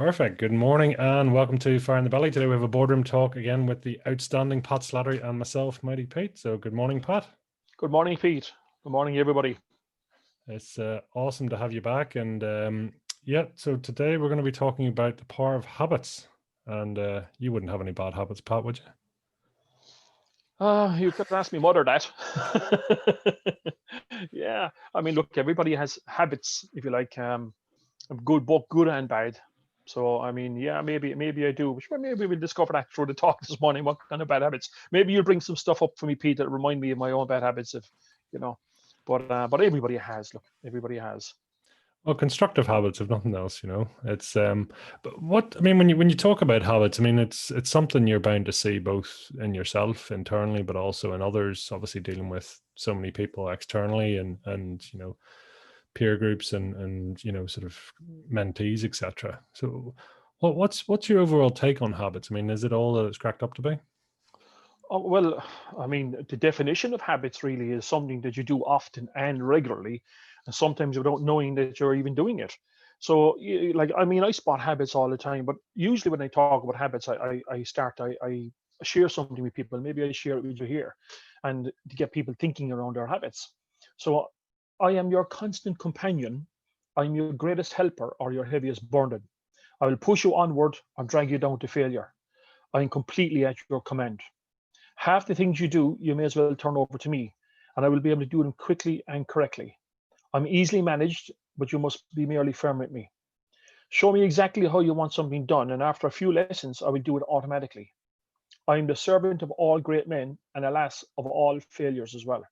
Perfect. Good morning and welcome to Fire in the Belly. Today we have a boardroom talk again with the outstanding Pat Slattery and myself, Mighty Pete. So good morning, Pat. Good morning, Pete. Good morning, everybody. It's awesome to have you back. And so today we're going to be talking about the power of habits. And you wouldn't have any bad habits, Pat, would you? You could ask me mother that. Yeah, I mean, look, everybody has habits, if you like, good, both good and bad. So, I mean, yeah, maybe I do. Sure, maybe we'll discover that through the talk this morning. What kind of bad habits? Maybe you'll bring some stuff up for me, Pete, that remind me of my own bad habits. If you know, but everybody has. Look, everybody has. Well, constructive habits, if nothing else, it's but what I mean when you talk about habits, I mean it's something you're bound to see both in yourself internally, but also in others, obviously dealing with so many people externally and peer groups and sort of mentees, etc. So what's your overall take on habits? I mean, is it all that it's cracked up to be? Oh, well, I mean, the definition of habits really is something that you do often and regularly, and sometimes without knowing that you're even doing it. So, like, I mean, I spot habits all the time, but usually when I talk about habits, I share something with people. Maybe I share it with you here, and to get people thinking around their habits. So, I am your constant companion. I'm your greatest helper or your heaviest burden. I will push you onward or drag you down to failure. I am completely at your command. Half the things you do, you may as well turn over to me, and I will be able to do them quickly and correctly. I'm easily managed, but you must be merely firm with me. Show me exactly how you want something done, and after a few lessons, I will do it automatically. I am the servant of all great men, and alas, of all failures as well.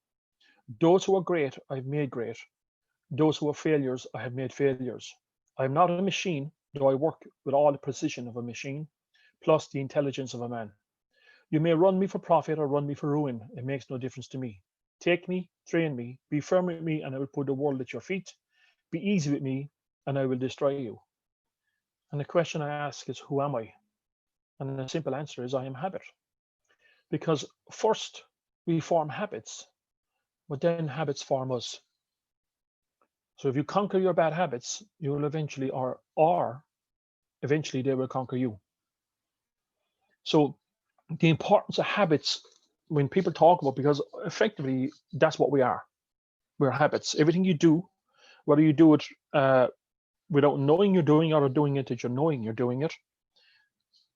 Those who are great, I have made great. Those who are failures, I have made failures. I am not a machine, though I work with all the precision of a machine, plus the intelligence of a man. You may run me for profit or run me for ruin. It makes no difference to me. Take me, train me, be firm with me, and I will put the world at your feet. Be easy with me, and I will destroy you. And the question I ask is, who am I? And the simple answer is, I am habit. Because first, we form habits, but then habits form us. So if you conquer your bad habits, you will eventually, or eventually they will conquer you. So the importance of habits when people talk about, because effectively that's what we are. We're habits. Everything you do, whether you do it without knowing you're doing it or doing it that you're knowing you're doing it,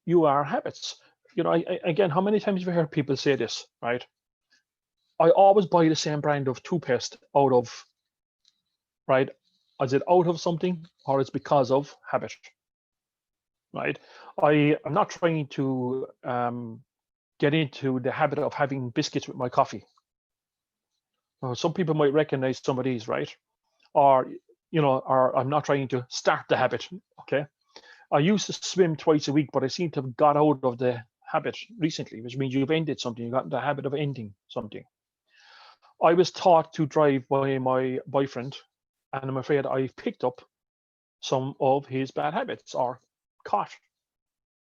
you are habits. Again, how many times have you heard people say this, right? I always buy the same brand of toothpaste out of, right? Is it out of something or it's because of habit, right? I'm not trying to get into the habit of having biscuits with my coffee. Some people might recognize some of these, right? Or, or I'm not trying to start the habit. Okay. I used to swim twice a week, but I seem to have got out of the habit recently, which means you've ended something. You got in the habit of ending something. I was taught to drive by my boyfriend, and I'm afraid I've picked up some of his bad habits or caught.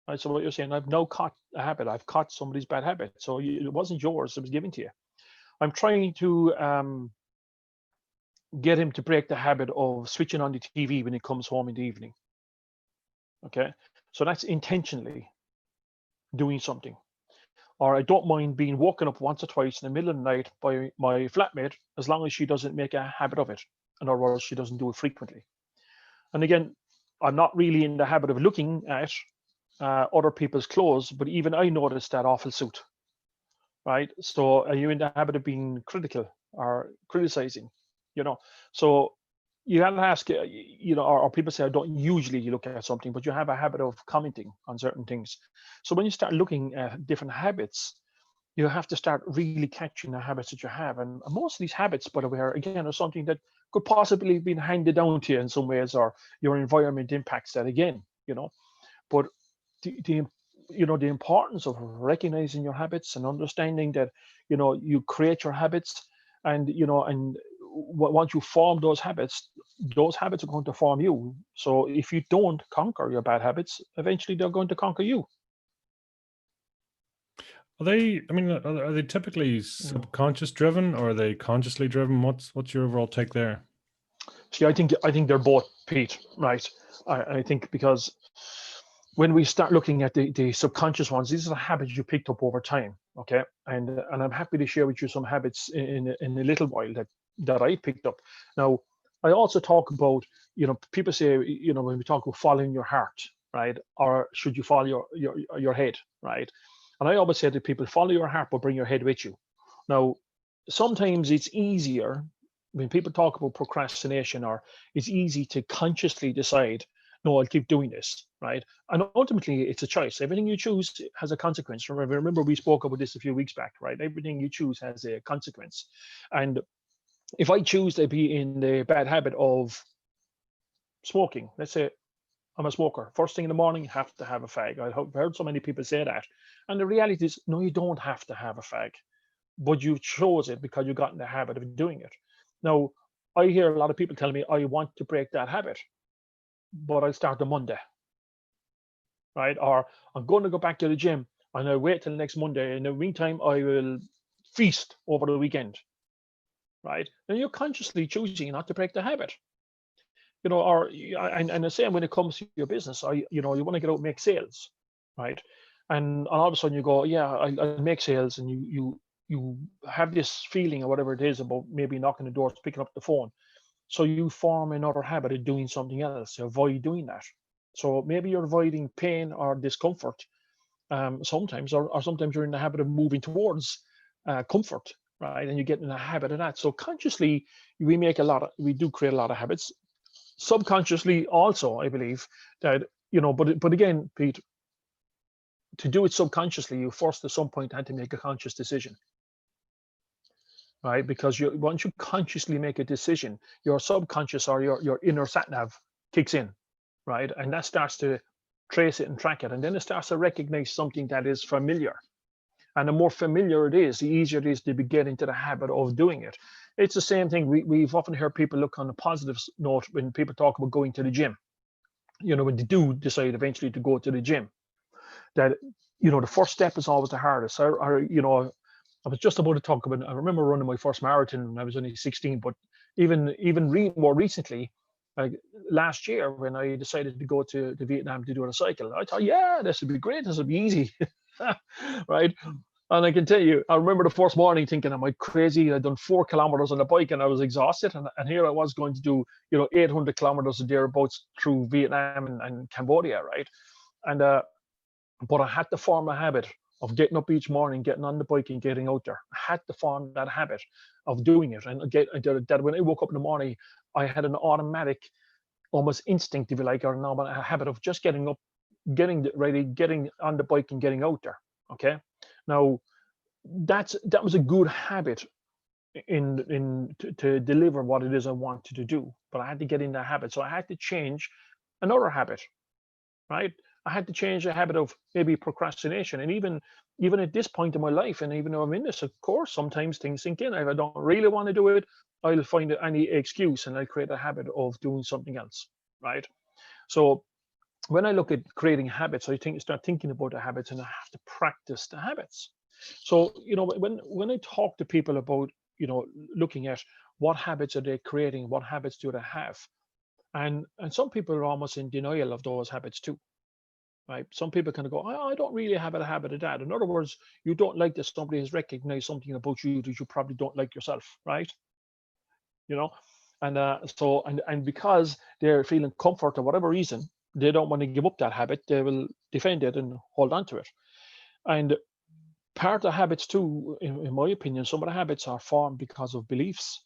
Right. So what you're saying, I've now caught a habit. I've caught somebody's bad habit. So it wasn't yours; it was given to you. I'm trying to get him to break the habit of switching on the TV when he comes home in the evening. Okay, so that's intentionally doing something. Or I don't mind being woken up once or twice in the middle of the night by my flatmate, as long as she doesn't make a habit of it. In other words, she doesn't do it frequently. And again, I'm not really in the habit of looking at other people's clothes, but even I noticed that awful suit, right? So are you in the habit of being critical or criticizing? So you have to ask, or people say, I don't usually look at something, but you have a habit of commenting on certain things. So when you start looking at different habits, you have to start really catching the habits that you have. And most of these habits, by the way, again, are something that could possibly be handed down to you in some ways, or your environment impacts that again, But the importance of recognizing your habits and understanding that, you create your habits, and once you form those habits are going to form you. So if you don't conquer your bad habits, eventually they're going to conquer you. Are they? I mean, are they typically subconscious driven, or are they consciously driven? What's your overall take there? See, I think they're both, Pete. Right? I think because when we start looking at the subconscious ones, these are the habits you picked up over time. Okay, and I'm happy to share with you some habits in a little while that I picked up. Now, I also talk about, people say, when we talk about following your heart, right, or should you follow your head, right? And I always say to people, follow your heart, but bring your head with you. Now, sometimes it's easier when people talk about procrastination, or it's easy to consciously decide, no, I'll keep doing this, right? And ultimately, it's a choice. Everything you choose has a consequence. Remember, we spoke about this a few weeks back, right? Everything you choose has a consequence. And if I choose to be in the bad habit of smoking, let's say I'm a smoker, first thing in the morning, you have to have a fag. I've heard so many people say that. And the reality is, no, you don't have to have a fag, but you chose it because you got in the habit of doing it. Now, I hear a lot of people telling me, I want to break that habit, but I start on Monday, right? Or I'm going to go back to the gym and I wait till next Monday. In the meantime, I will feast over the weekend, right? And you're consciously choosing not to break the habit, or and the same when it comes to your business. You want to get out and make sales, right? And all of a sudden you go, yeah, I'll make sales, and you have this feeling or whatever it is about maybe knocking the doors, picking up the phone. So you form another habit of doing something else to avoid doing that. So maybe you're avoiding pain or discomfort sometimes, or sometimes you're in the habit of moving towards comfort, right? And you get in a habit of that. So consciously, we do create a lot of habits. Subconsciously, also, I believe that, but again, Pete, to do it subconsciously, you first at some point had to make a conscious decision, right? Because once you consciously make a decision, your subconscious or your inner sat nav kicks in, right? And that starts to trace it and track it. And then it starts to recognize something that is familiar. And the more familiar it is, the easier it is to get into the habit of doing it. It's the same thing. We've often heard people look on a positive note when people talk about going to the gym. When they do decide eventually to go to the gym, that, the first step is always the hardest. I was just about to talk about, I remember running my first marathon when I was only 16, but more recently, like last year when I decided to go to Vietnam to do it on a cycle, I thought, yeah, this would be great. This would be easy, right? And I can tell you, I remember the first morning thinking, am I crazy? I'd done 4 kilometers on the bike and I was exhausted. And here I was going to do, 800 kilometers a thereabouts through Vietnam and Cambodia, right? And but I had to form a habit of getting up each morning, getting on the bike and getting out there. I had to form that habit of doing it. And that when I woke up in the morning, I had an automatic, almost instinct, if you like, or a habit of just getting up, getting ready, getting on the bike and getting out there. Okay. Now that was a good habit to deliver what it is I wanted to do. But I had to get in that habit. So I had to change another habit, right? I had to change the habit of maybe procrastination. And even at this point in my life, and even though I'm in this, of course, sometimes things sink in. If I don't really want to do it, I'll find any excuse and I'll create a habit of doing something else, right? So when I look at creating habits, I start thinking about the habits, and I have to practice the habits. So when I talk to people about looking at what habits are they creating, what habits do they have, and some people are almost in denial of those habits too, right? Some people kind of go, I don't really have a habit of that. In other words, you don't like that somebody has recognized something about you that you probably don't like yourself, right? You know, and because they're feeling comfort or whatever reason, they don't want to give up that habit. They will defend it and hold on to it. And part of habits too, in my opinion, some of the habits are formed because of beliefs.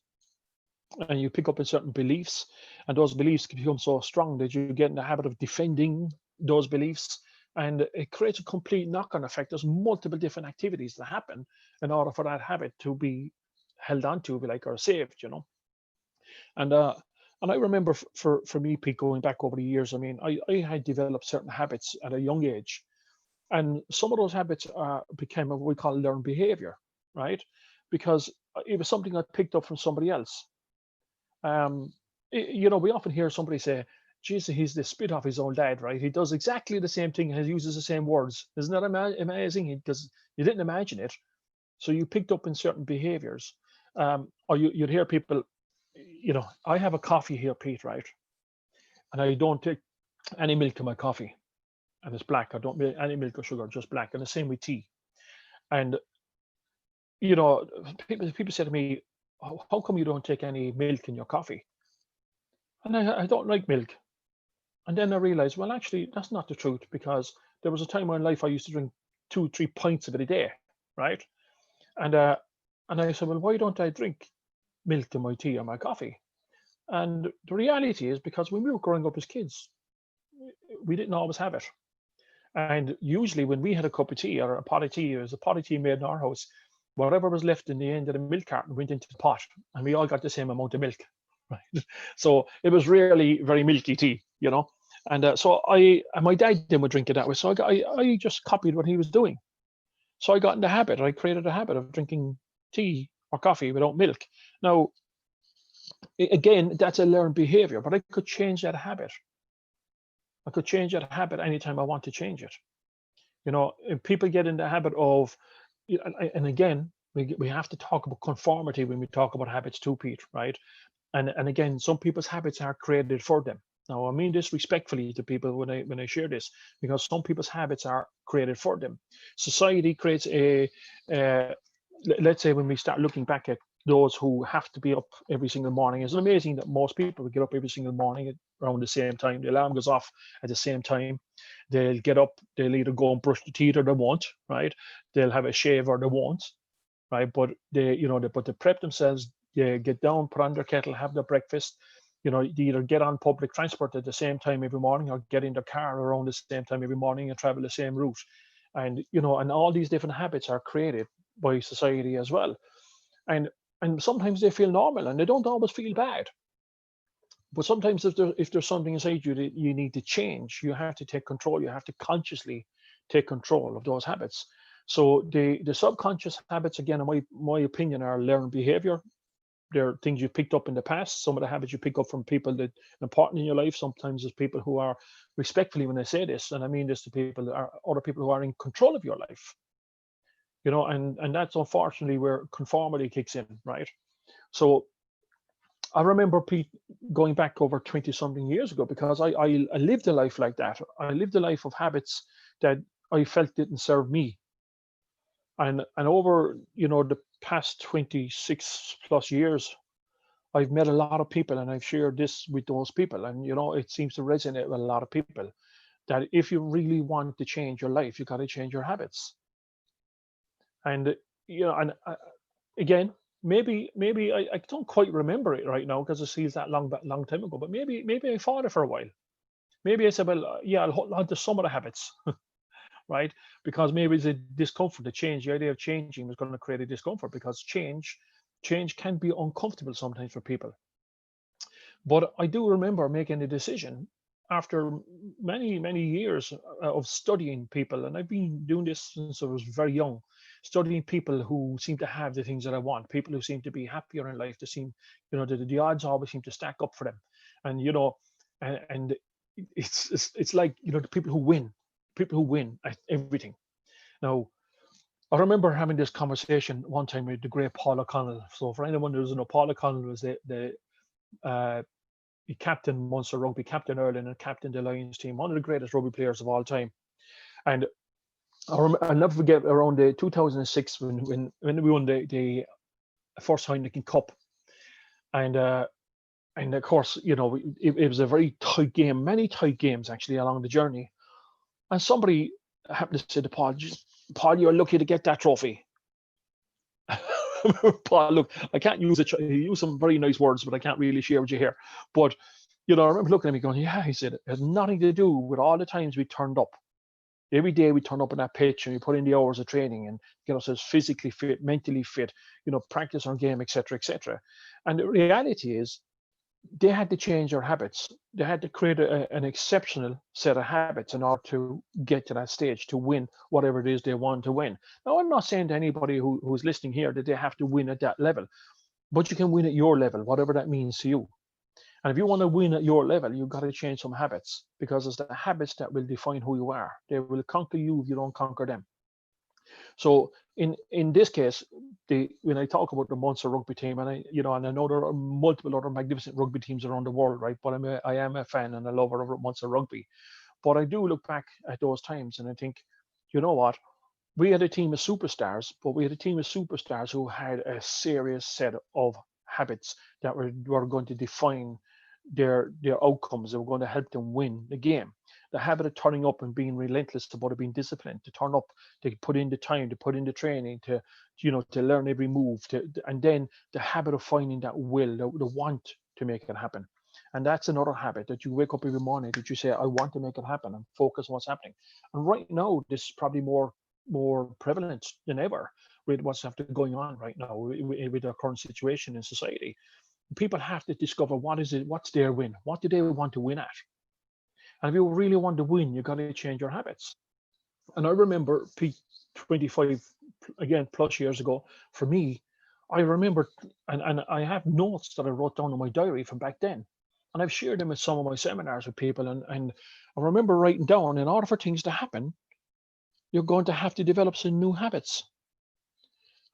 And you pick up in certain beliefs, and those beliefs can become so strong that you get in the habit of defending those beliefs, and it creates a complete knock-on effect. There's multiple different activities that happen in order for that habit to be held on to, like, or saved. And I remember for me, Pete, going back over the years, I mean, I had developed certain habits at a young age, and some of those habits became what we call learned behavior, right? Because it was something I picked up from somebody else. We often hear somebody say, Jesus, he's the spit off his own dad, right? He does exactly the same thing and he uses the same words. Isn't that amazing? Because you didn't imagine it. So you picked up in certain behaviors. Or you'd hear people, I have a coffee here, Pete, right? And I don't take any milk in my coffee. and it's black. I don't make any milk or sugar, just black. And the same with tea. And you know, people say to me, how come you don't take any milk in your coffee? And I don't like milk. And then I realized, well, actually, that's not the truth, because there was a time in life I used to drink 2, 3 pints of it a day, right? And I said, well, why don't I drink milk in my tea or my coffee? And the reality is, because when we were growing up as kids, we didn't always have it. And usually, when we had a cup of tea or a pot of tea, it was a pot of tea made in our house. Whatever was left in the end of the milk carton went into the pot, and we all got the same amount of milk, right? So it was really very milky tea, you know. And so and my dad then would drink it that way. So I just copied what he was doing. So I got in the habit. I created a habit of drinking tea or coffee without milk. Now, again, that's a learned behavior, but I could change that habit. I could change that habit anytime I want to change it. You know, if people get in the habit of, and again, we have to talk about conformity when we talk about habits too, Pete, right? And again, some people's habits are created for them. Now, I mean this respectfully to people when I share this, because some people's habits are created for them. Society creates let's say when we start looking back at those who have to be up every single morning, it's amazing that most people would get up every single morning around the same time. The alarm goes off at the same time. They'll get up, they'll either go and brush the teeth or they won't, right? They'll have a shave or they won't, right? But they prep themselves, they get down, put on their kettle, have their breakfast. You know, they either get on public transport at the same time every morning or get in their car around the same time every morning and travel the same route. And and all these different habits are created by society as well. And sometimes they feel normal and they don't always feel bad. But sometimes if there's something inside you that you need to change, you have to take control. You have to consciously take control of those habits. So the subconscious habits, again, in my opinion, are learned behavior. They're things you picked up in the past. Some of the habits you pick up from people that are important in your life. Sometimes it's people who are, respectfully when I say this, and I mean this to people, that are other people who are in control of your life. And that's unfortunately where conformity kicks in, right? So I remember, Pete, going back over 20 something years ago, because I lived a life like that. I lived a life of habits that I felt didn't serve me. And over, the past 26 plus years, I've met a lot of people and I've shared this with those people. And, it seems to resonate with a lot of people that if you really want to change your life, you got to change your habits. And, again, maybe I don't quite remember it right now because it feels that long time ago, but maybe I fought it for a while. Maybe I said, well, yeah, I'll hold on to some of the habits, right? Because maybe it's a discomfort to change. The idea of changing was going to create a discomfort, because change can be uncomfortable sometimes for people. But I do remember making a decision after many years of studying people, and I've been doing this since I was very young, studying people who seem to have the things that I want, people who seem to be happier in life, to seem, the odds always seem to stack up for them, and and it's like, the people who win at everything. Now, I remember having this conversation one time with the great Paul O'Connell. So for anyone who doesn't know, Paul O'Connell was uh, he captained Munster Rugby, captain Ireland, and captained the Lions team, one of the greatest rugby players of all time. And I'll never forget around the 2006 when we won the first Heineken Cup, and of course, it was a very tight game, many tight games actually along the journey. And somebody happened to say to Paul, Paul, you're lucky to get that trophy. Paul, look, I can't use it. He used some very nice words, but I can't really share with you here. But, I remember looking at me going, yeah, he said, it has nothing to do with all the times we turned up. Every day we turn up on that pitch and we put in the hours of training and get ourselves physically fit, mentally fit, practice our game, etc., etc. And the reality is, they had to change their habits. They had to create an exceptional set of habits in order to get to that stage, to win whatever it is they want to win. Now, I'm not saying to anybody who's listening here that they have to win at that level, but you can win at your level, whatever that means to you. And if you want to win at your level, you've got to change some habits, because it's the habits that will define who you are. They will conquer you if you don't conquer them. So in this case, when I talk about the Munster rugby team, and I know there are multiple other magnificent rugby teams around the world, right? But I am a fan and a lover of Munster rugby. But I do look back at those times and I think, you know what? We had a team of superstars, but we had a team of superstars who had a serious set of habits that were going to define their outcomes. They were going to help them win the game. The habit of turning up and being relentless about it, being disciplined, to turn up, to put in the time, to put in the training, to learn every move, and then the habit of finding that will, the want to make it happen. And that's another habit, that you wake up every morning, that you say, I want to make it happen, and focus on what's happening. And right now, this is probably more prevalent than ever with what's going on right now with our current situation in society. People have to discover what's their win, what do they want to win at. And if you really want to win, you got to change your habits. And I remember, Pete, 25 again plus years ago, for me, I remember, and I have notes that I wrote down in my diary from back then, and I've shared them at some of my seminars with people. And I remember writing down, in order for things to happen, you're going to have to develop some new habits.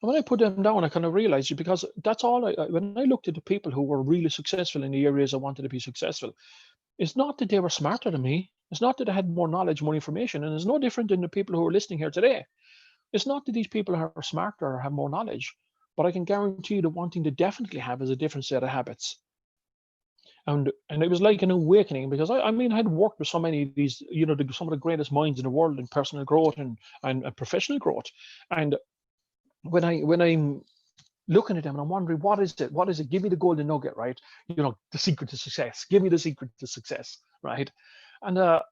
And when I put them down, I kind of realized it, because that's all when I looked at the people who were really successful in the areas I wanted to be successful, it's not that they were smarter than me. It's not that they had more knowledge, more information. And it's no different than the people who are listening here today. It's not that these people are smarter or have more knowledge, but I can guarantee you the one thing they definitely have is a different set of habits. And it was like an awakening, because I mean, I had worked with so many of these, some of the greatest minds in the world in personal growth and professional growth. And when I'm looking at them and I'm wondering, what is it? Give me the golden nugget, right? The secret to success. Give me the secret to success, right? And I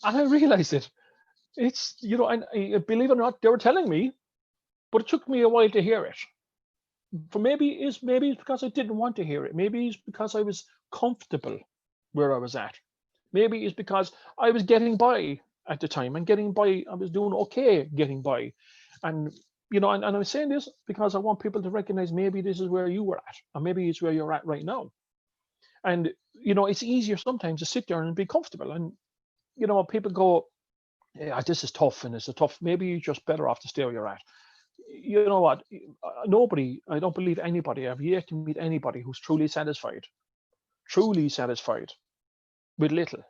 realized it. It's, and believe it or not, they were telling me, but it took me a while to hear it. For maybe it's because I didn't want to hear it. Maybe it's because I was comfortable where I was at. Maybe it's because I was getting by at the time, and I was doing okay getting by. And and I'm saying this because I want people to recognize, maybe this is where you were at, or maybe it's where you're at right now. And it's easier sometimes to sit there and be comfortable. And people go, yeah, this is tough, and it's a tough. Maybe you're just better off to stay where you're at. You know what? Nobody, I don't believe anybody, I've yet to meet anybody who's truly satisfied with little,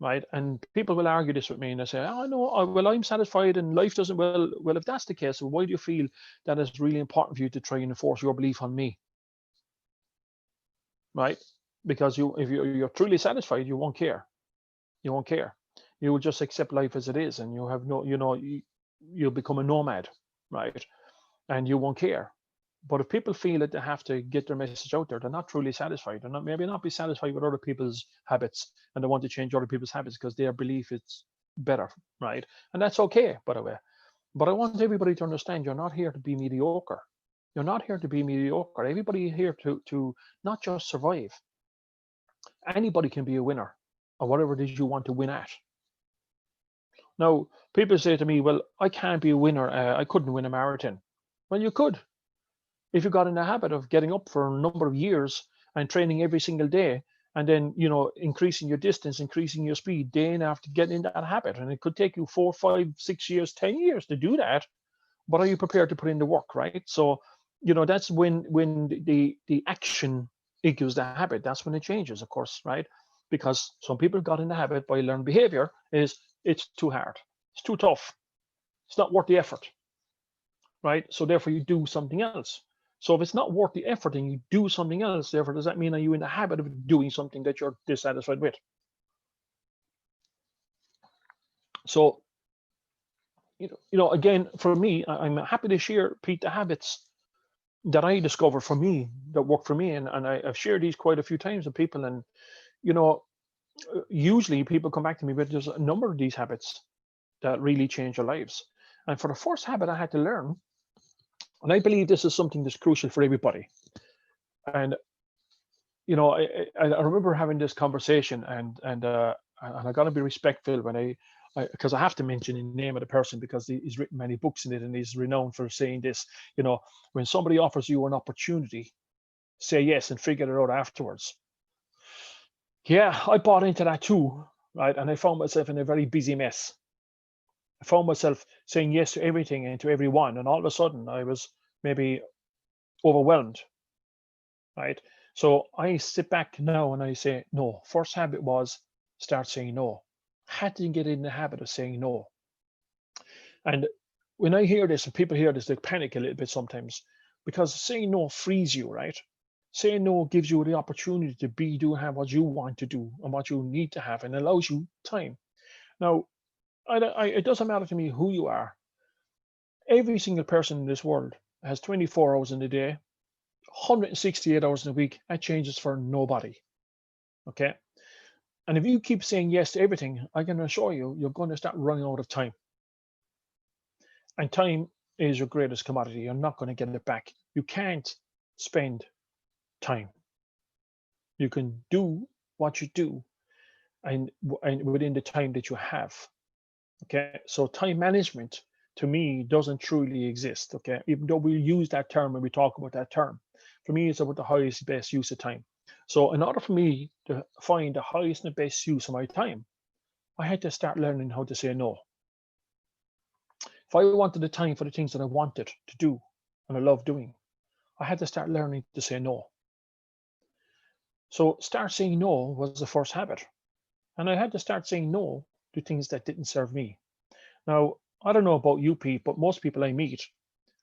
right? And people will argue this with me, and they say, oh no, well, I'm satisfied and life doesn't. Well, if that's the case, why do you feel that it's really important for you to try and enforce your belief on me, right? Because if you're truly satisfied, you won't care. You will just accept life as it is, and you have no, you'll become a nomad, right? And you won't care. But if people feel that they have to get their message out there, they're not truly satisfied. They're maybe not be satisfied with other people's habits, and they want to change other people's habits because their belief it's better, right? And that's okay, by the way. But I want everybody to understand, you're not here to be mediocre. You're not here to be mediocre. Everybody here to not just survive. Anybody can be a winner, or whatever it is you want to win at. Now, people say to me, well, I can't be a winner. I couldn't win a marathon. Well, you could. If you got in the habit of getting up for a number of years and training every single day, and then increasing your distance, increasing your speed day in after getting in that habit, and it could take you 4, 5, 6 years, 10 years to do that. But are you prepared to put in the work, right? So that's when the action equals the habit. That's when it changes, of course, right? Because some people got in the habit by learned behavior is, it's too hard, it's too tough, it's not worth the effort, right? So therefore you do something else. So if it's not worth the effort and you do something else, therefore, does that mean, are you in the habit of doing something that you're dissatisfied with? So, again, for me, I'm happy to share, Pete, the habits that I discovered for me that work for me. And I've shared these quite a few times with people. And, usually people come back to me with just a number of these habits that really change their lives. And for the first habit I had to learn, and I believe this is something that's crucial for everybody. And I remember having this conversation, and I got to be respectful when because I have to mention the name of the person, because he's written many books in it, and he's renowned for saying this. When somebody offers you an opportunity, say yes and figure it out afterwards. Yeah, I bought into that too, right? And I found myself in a very busy mess. I found myself saying yes to everything and to everyone, and all of a sudden I was maybe overwhelmed, right? So I sit back now and I say, no, first habit was start saying no. had to get in the habit of saying no. And when I hear this and people hear this, they panic a little bit sometimes because saying no frees you, right? Saying no gives you the opportunity to have what you want to do and what you need to have and allows you time. Now, it doesn't matter to me who you are. Every single person in this world has 24 hours in a day, 168 hours in a week. That changes for nobody. Okay. And if you keep saying yes to everything, I can assure you, you're going to start running out of time. And time is your greatest commodity. You're not going to get it back. You can't spend time. You can do what you do and within the time that you have. Okay. So time management to me doesn't truly exist. Okay. Even though we use that term when we talk about that term, for me, it's about the highest, best use of time. So in order for me to find the highest and best use of my time, I had to start learning how to say no. If I wanted the time for the things that I wanted to do and I love doing, I had to start learning to say no. So start saying no was the first habit. And I had to start saying no to things that didn't serve me. Now, I don't know about you, Pete, but most people I meet,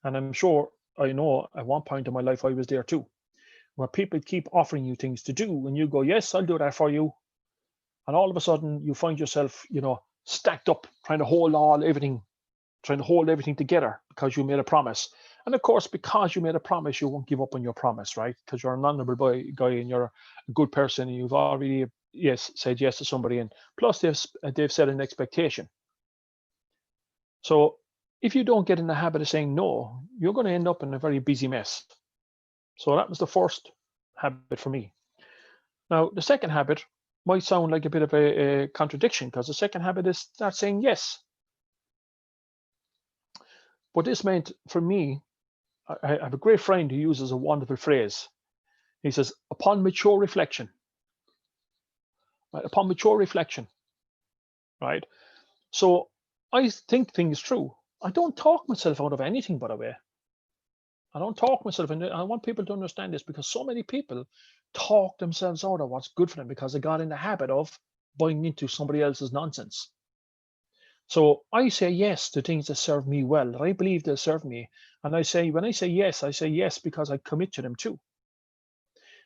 and I'm sure I know at one point in my life I was there too, where people keep offering you things to do and you go, yes, I'll do that for you. And all of a sudden you find yourself, stacked up, trying to hold everything together because you made a promise. And of course, because you made a promise, you won't give up on your promise, right? Because you're an honorable guy and you're a good person and you've already said yes to somebody. And plus they've set an expectation. So if you don't get in the habit of saying no, you're going to end up in a very busy mess. So that was the first habit for me. Now, the second habit might sound like a bit of a contradiction because the second habit is start saying yes. What this meant for me, I have a great friend who uses a wonderful phrase. He says, upon mature reflection, right? Upon mature reflection, right? So I think things through. I don't talk myself out of anything, by the way. I don't talk myself, and I want people to understand this because so many people talk themselves out of what's good for them because they got in the habit of buying into somebody else's nonsense. So I say yes to things that serve me well, that I believe they'll serve me. And when I say yes because I commit to them too.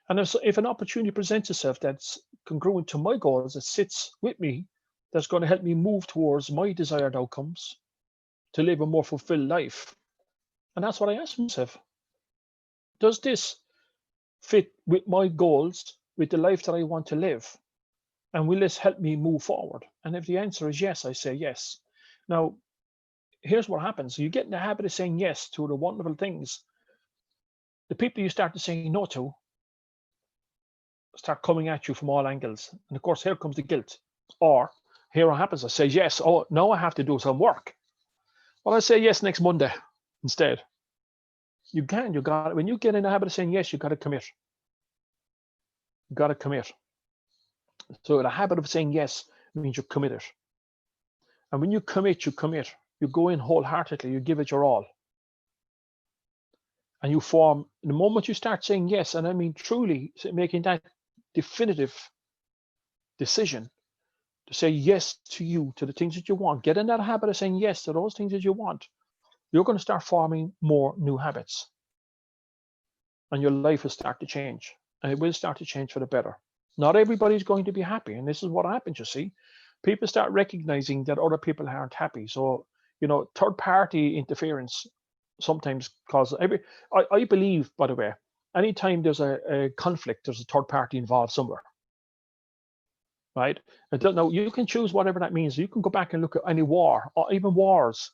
And if an opportunity presents itself that's congruent to my goals, that sits with me, that's going to help me move towards my desired outcomes to live a more fulfilled life. And that's what I ask myself. Does this fit with my goals, with the life that I want to live? And will this help me move forward? And if the answer is yes, I say yes. Now, here's what happens. You get in the habit of saying yes to the wonderful things. The people you start to say no to start coming at you from all angles. And of course, here comes the guilt. Or here what happens, I say yes. Oh, now I have to do some work. Well, I say yes next Monday instead. You got it. When you get in the habit of saying yes, you got to commit. You got to commit. So the habit of saying yes means you're committed. And when you commit, you commit. You go in wholeheartedly, you give it your all. And you form, the moment you start saying yes, and I mean truly making that definitive decision to say yes to you, to the things that you want, get in that habit of saying yes to those things that you want, you're going to start forming more new habits. And your life will start to change. And it will start to change for the better. Not everybody's going to be happy. And this is what happens, you see. People start recognizing that other people aren't happy. So, third party interference sometimes causes I believe, by the way, anytime there's a conflict, there's a third party involved somewhere. Right? Now you can choose whatever that means. You can go back and look at any war, or even wars.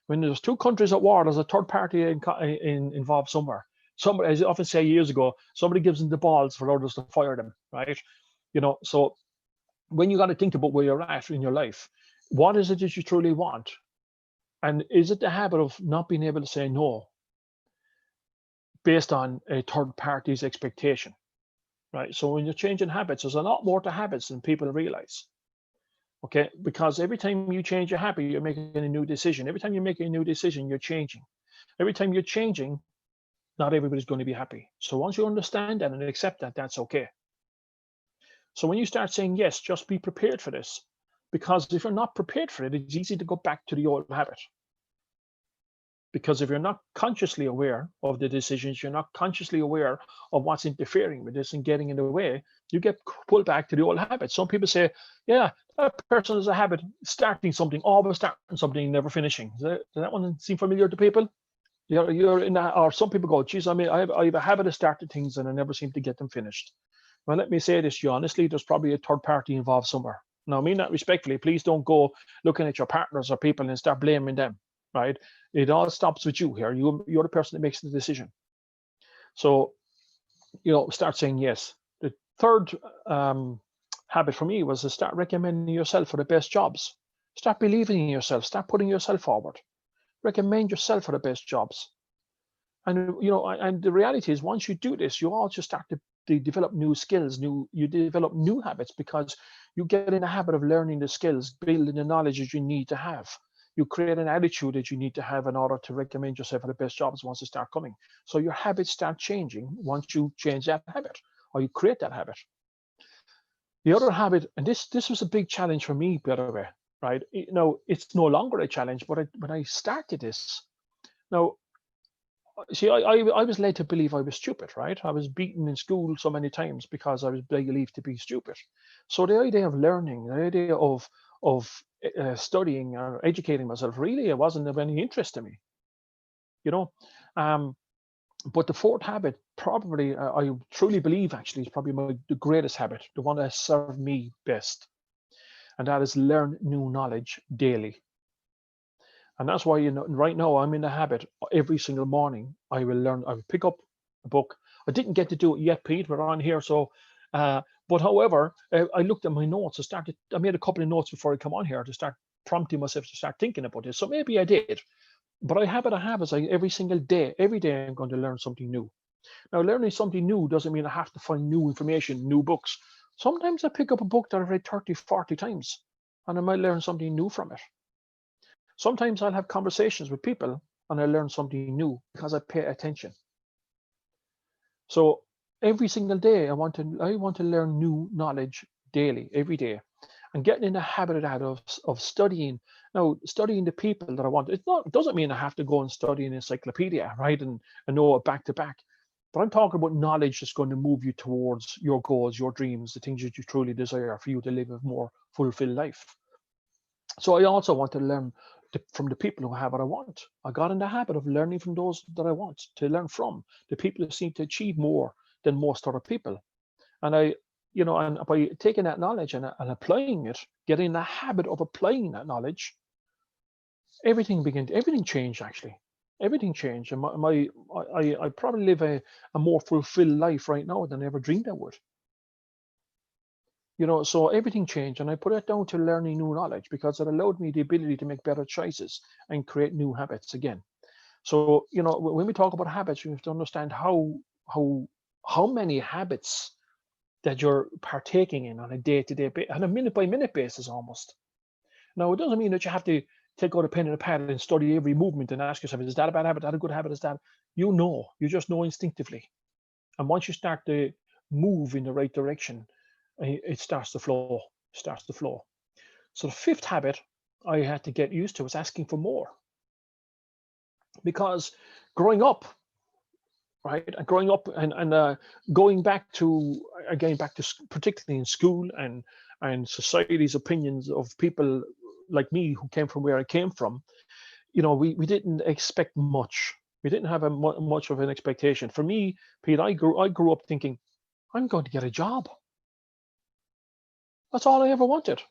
When there's two countries at war, there's a third party involved somewhere. Somebody, as I often say years ago, somebody gives them the balls for others to fire them, right? So when you got to think about where you're at in your life, what is it that you truly want? And is it the habit of not being able to say no based on a third party's expectation, right? So when you're changing habits, there's a lot more to habits than people realize. Okay, because every time you change a habit, you're making a new decision. Every time you're making a new decision, you're changing. Every time you're changing, not everybody's going to be happy. So once you understand that and accept that, that's okay. So when you start saying yes, just be prepared for this. Because if you're not prepared for it, it's easy to go back to the old habit. Because if you're not consciously aware of the decisions, you're not consciously aware of what's interfering with this and getting in the way, you get pulled back to the old habit. Some people say, yeah, that person has a habit starting something, always starting something, never finishing. Does that one seem familiar to people? You're in that, or some people go, geez, I mean, I have a habit of starting things and I never seem to get them finished. Well, let me say this to you honestly, there's probably a third party involved somewhere. Now, I mean that respectfully. Please don't go looking at your partners or people and start blaming them, right? It all stops with you here. You're the person that makes the decision. So, start saying yes. The third habit for me was to start recommending yourself for the best jobs. Start believing in yourself. Start putting yourself forward. Recommend yourself for the best jobs. And and the reality is, once you do this, you also start to develop new skills. You develop new habits because you get in the habit of learning the skills, building the knowledge that you need to have. You create an attitude that you need to have in order to recommend yourself for the best jobs once they start coming. So your habits start changing once you change that habit or you create that habit. The other habit, and this was a big challenge for me, by the way, right? It's no longer a challenge, but when I started this, now, see, I was led to believe I was stupid, right? I was beaten in school so many times because I was believed to be stupid. So the idea of learning, the idea of studying or educating myself, really, it wasn't of any interest to me, you know. But the fourth habit, probably, I truly believe, actually, is probably the greatest habit, the one that served me best, and that is learn new knowledge daily. And that's why, right now I'm in the habit every single morning I will pick up a book. I didn't get to do it yet, Pete. We're on here. So, but however, I looked at my notes. I made a couple of notes before I come on here to start prompting myself to start thinking about this. So maybe I did, but I have it. I have it. Every single day, every day I'm going to learn something new. Now, learning something new doesn't mean I have to find new information, new books. Sometimes I pick up a book that I've read 30, 40 times and I might learn something new from it. Sometimes I'll have conversations with people and I learn something new because I pay attention. So every single day I want to learn new knowledge daily, every day, and getting in the habit of that of studying. Now, studying the people that I want. It doesn't mean I have to go and study an encyclopedia, right, and know it back to back. But I'm talking about knowledge that's going to move you towards your goals, your dreams, the things that you truly desire for you to live a more fulfilled life. So I also want to learn from the people who have what I want. I got in the habit of learning from those that I want to learn from, the people who seem to achieve more than most other people. And and by taking that knowledge and applying it, getting the habit of applying that knowledge, everything changed actually. Everything changed. And I probably live a more fulfilled life right now than I ever dreamed I would. So everything changed, and I put it down to learning new knowledge because it allowed me the ability to make better choices and create new habits again. So when we talk about habits, you have to understand how many habits that you're partaking in on a day-to-day, on a minute-by-minute basis almost. Now, it doesn't mean that you have to take out a pen and a pad and study every movement and ask yourself, is that a bad habit? Is that a good habit? Is that you just know instinctively, and once you start to move in the right direction, it starts to flow. So the fifth habit I had to get used to was asking for more. Because growing up, right, and going back to particularly in school and society's opinions of people like me who came from where I came from, we didn't expect much. We didn't have much of an expectation. For me, Pete, I grew up thinking, I'm going to get a job. That's all I ever wanted.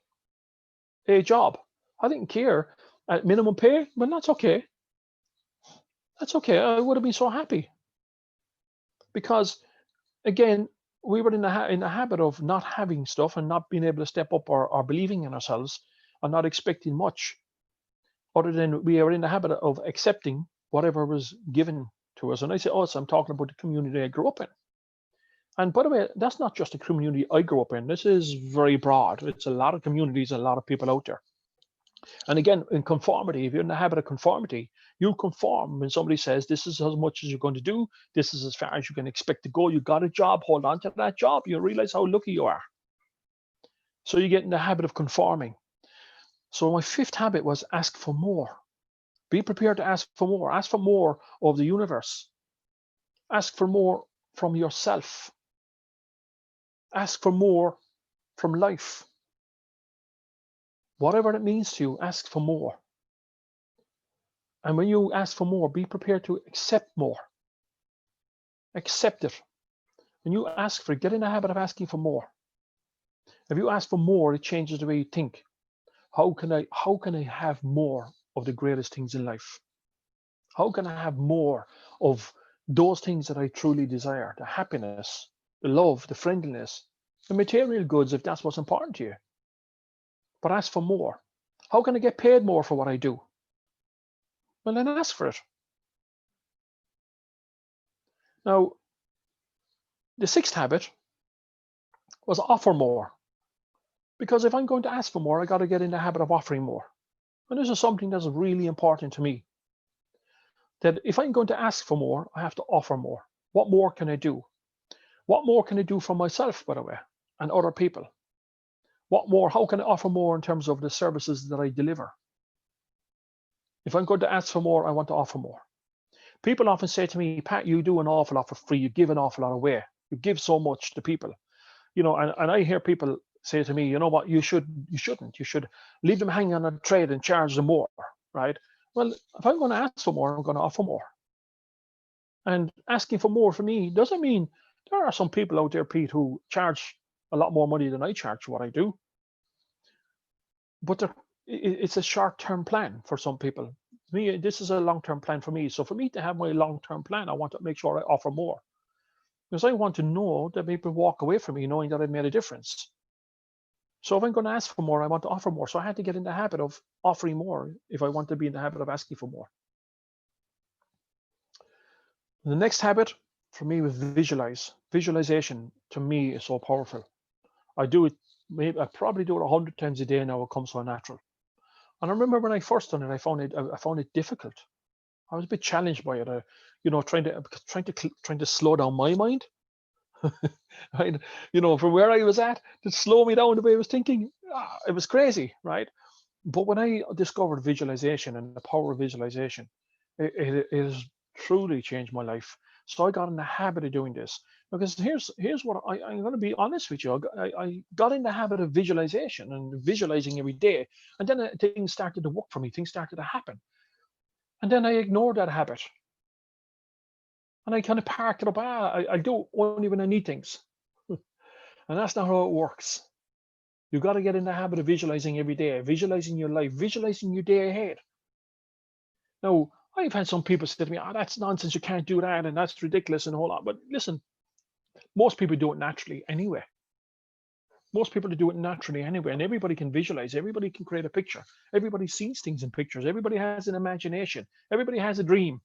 A job. I didn't care. At minimum pay, well, that's okay. That's okay. I would have been so happy. Because, again, we were in the habit of not having stuff and not being able to step up or believing in ourselves and not expecting much, other than we are in the habit of accepting whatever was given to us. And I say us, I'm talking about the community I grew up in. And by the way, that's not just the community I grew up in. This is very broad. It's a lot of communities, a lot of people out there. And again, in conformity, if you're in the habit of conformity, you conform when somebody says, this is as much as you're going to do. This is as far as you can expect to go. You got a job, hold on to that job. You realize how lucky you are. So you get in the habit of conforming. So my fifth habit was ask for more. Be prepared to ask for more. Ask for more of the universe. Ask for more from yourself. Ask for more from life. Whatever it means to you, ask for more. And when you ask for more, be prepared to accept more. Accept it. When you ask for it, get in the habit of asking for more. If you ask for more, it changes the way you think. How can I have more of the greatest things in life? How can I have more of those things that I truly desire? The happiness, the love, the friendliness, the material goods, if that's what's important to you. But ask for more. How can I get paid more for what I do? Well, then ask for it. Now, the sixth habit was offer more. Because if I'm going to ask for more, I got to get in the habit of offering more. And this is something that's really important to me. That if I'm going to ask for more, I have to offer more. What more can I do? What more can I do for myself, by the way, and other people? What more? How can I offer more in terms of the services that I deliver? If I'm going to ask for more, I want to offer more. People often say to me, Pat, you do an awful lot for free. You give an awful lot away. You give so much to people. And I hear people say to me, you know what, you shouldn't. You should leave them hanging on a thread and charge them more, right? Well, if I'm going to ask for more, I'm going to offer more. And asking for more for me doesn't mean there are some people out there, Pete, who charge a lot more money than I charge for what I do. But it's a short-term plan for some people. Me, this is a long-term plan for me. So for me to have my long-term plan, I want to make sure I offer more. Because I want to know that people walk away from me knowing that I've made a difference. So if I'm going to ask for more, I want to offer more. So I had to get in the habit of offering more if I want to be in the habit of asking for more. The next habit for me was visualize. Visualization to me is so powerful. I do it, maybe I probably do it 100 times a day now. It comes so natural. And I remember when I first done it, I found it difficult. I was a bit challenged by it. Trying to slow down my mind. Right? From where I was at, to slow me down the way I was thinking, it was crazy, right? But when I discovered visualization and the power of visualization, it has truly changed my life. So I got in the habit of doing this, because here's what I'm going to be honest with you. I got in the habit of visualization and visualizing every day, and then things started to work for me. Things started to happen, and then I ignored that habit, and I kind of parked it up. I do it only when I need things, and that's not how it works. You got to get in the habit of visualizing every day, visualizing your life, visualizing your day ahead. Now, I've had some people say to me, that's nonsense, you can't do that, and that's ridiculous, and a whole lot. But listen, most people do it naturally anyway. Most people do it naturally anyway, and everybody can visualize, everybody can create a picture. Everybody sees things in pictures, everybody has an imagination, everybody has a dream.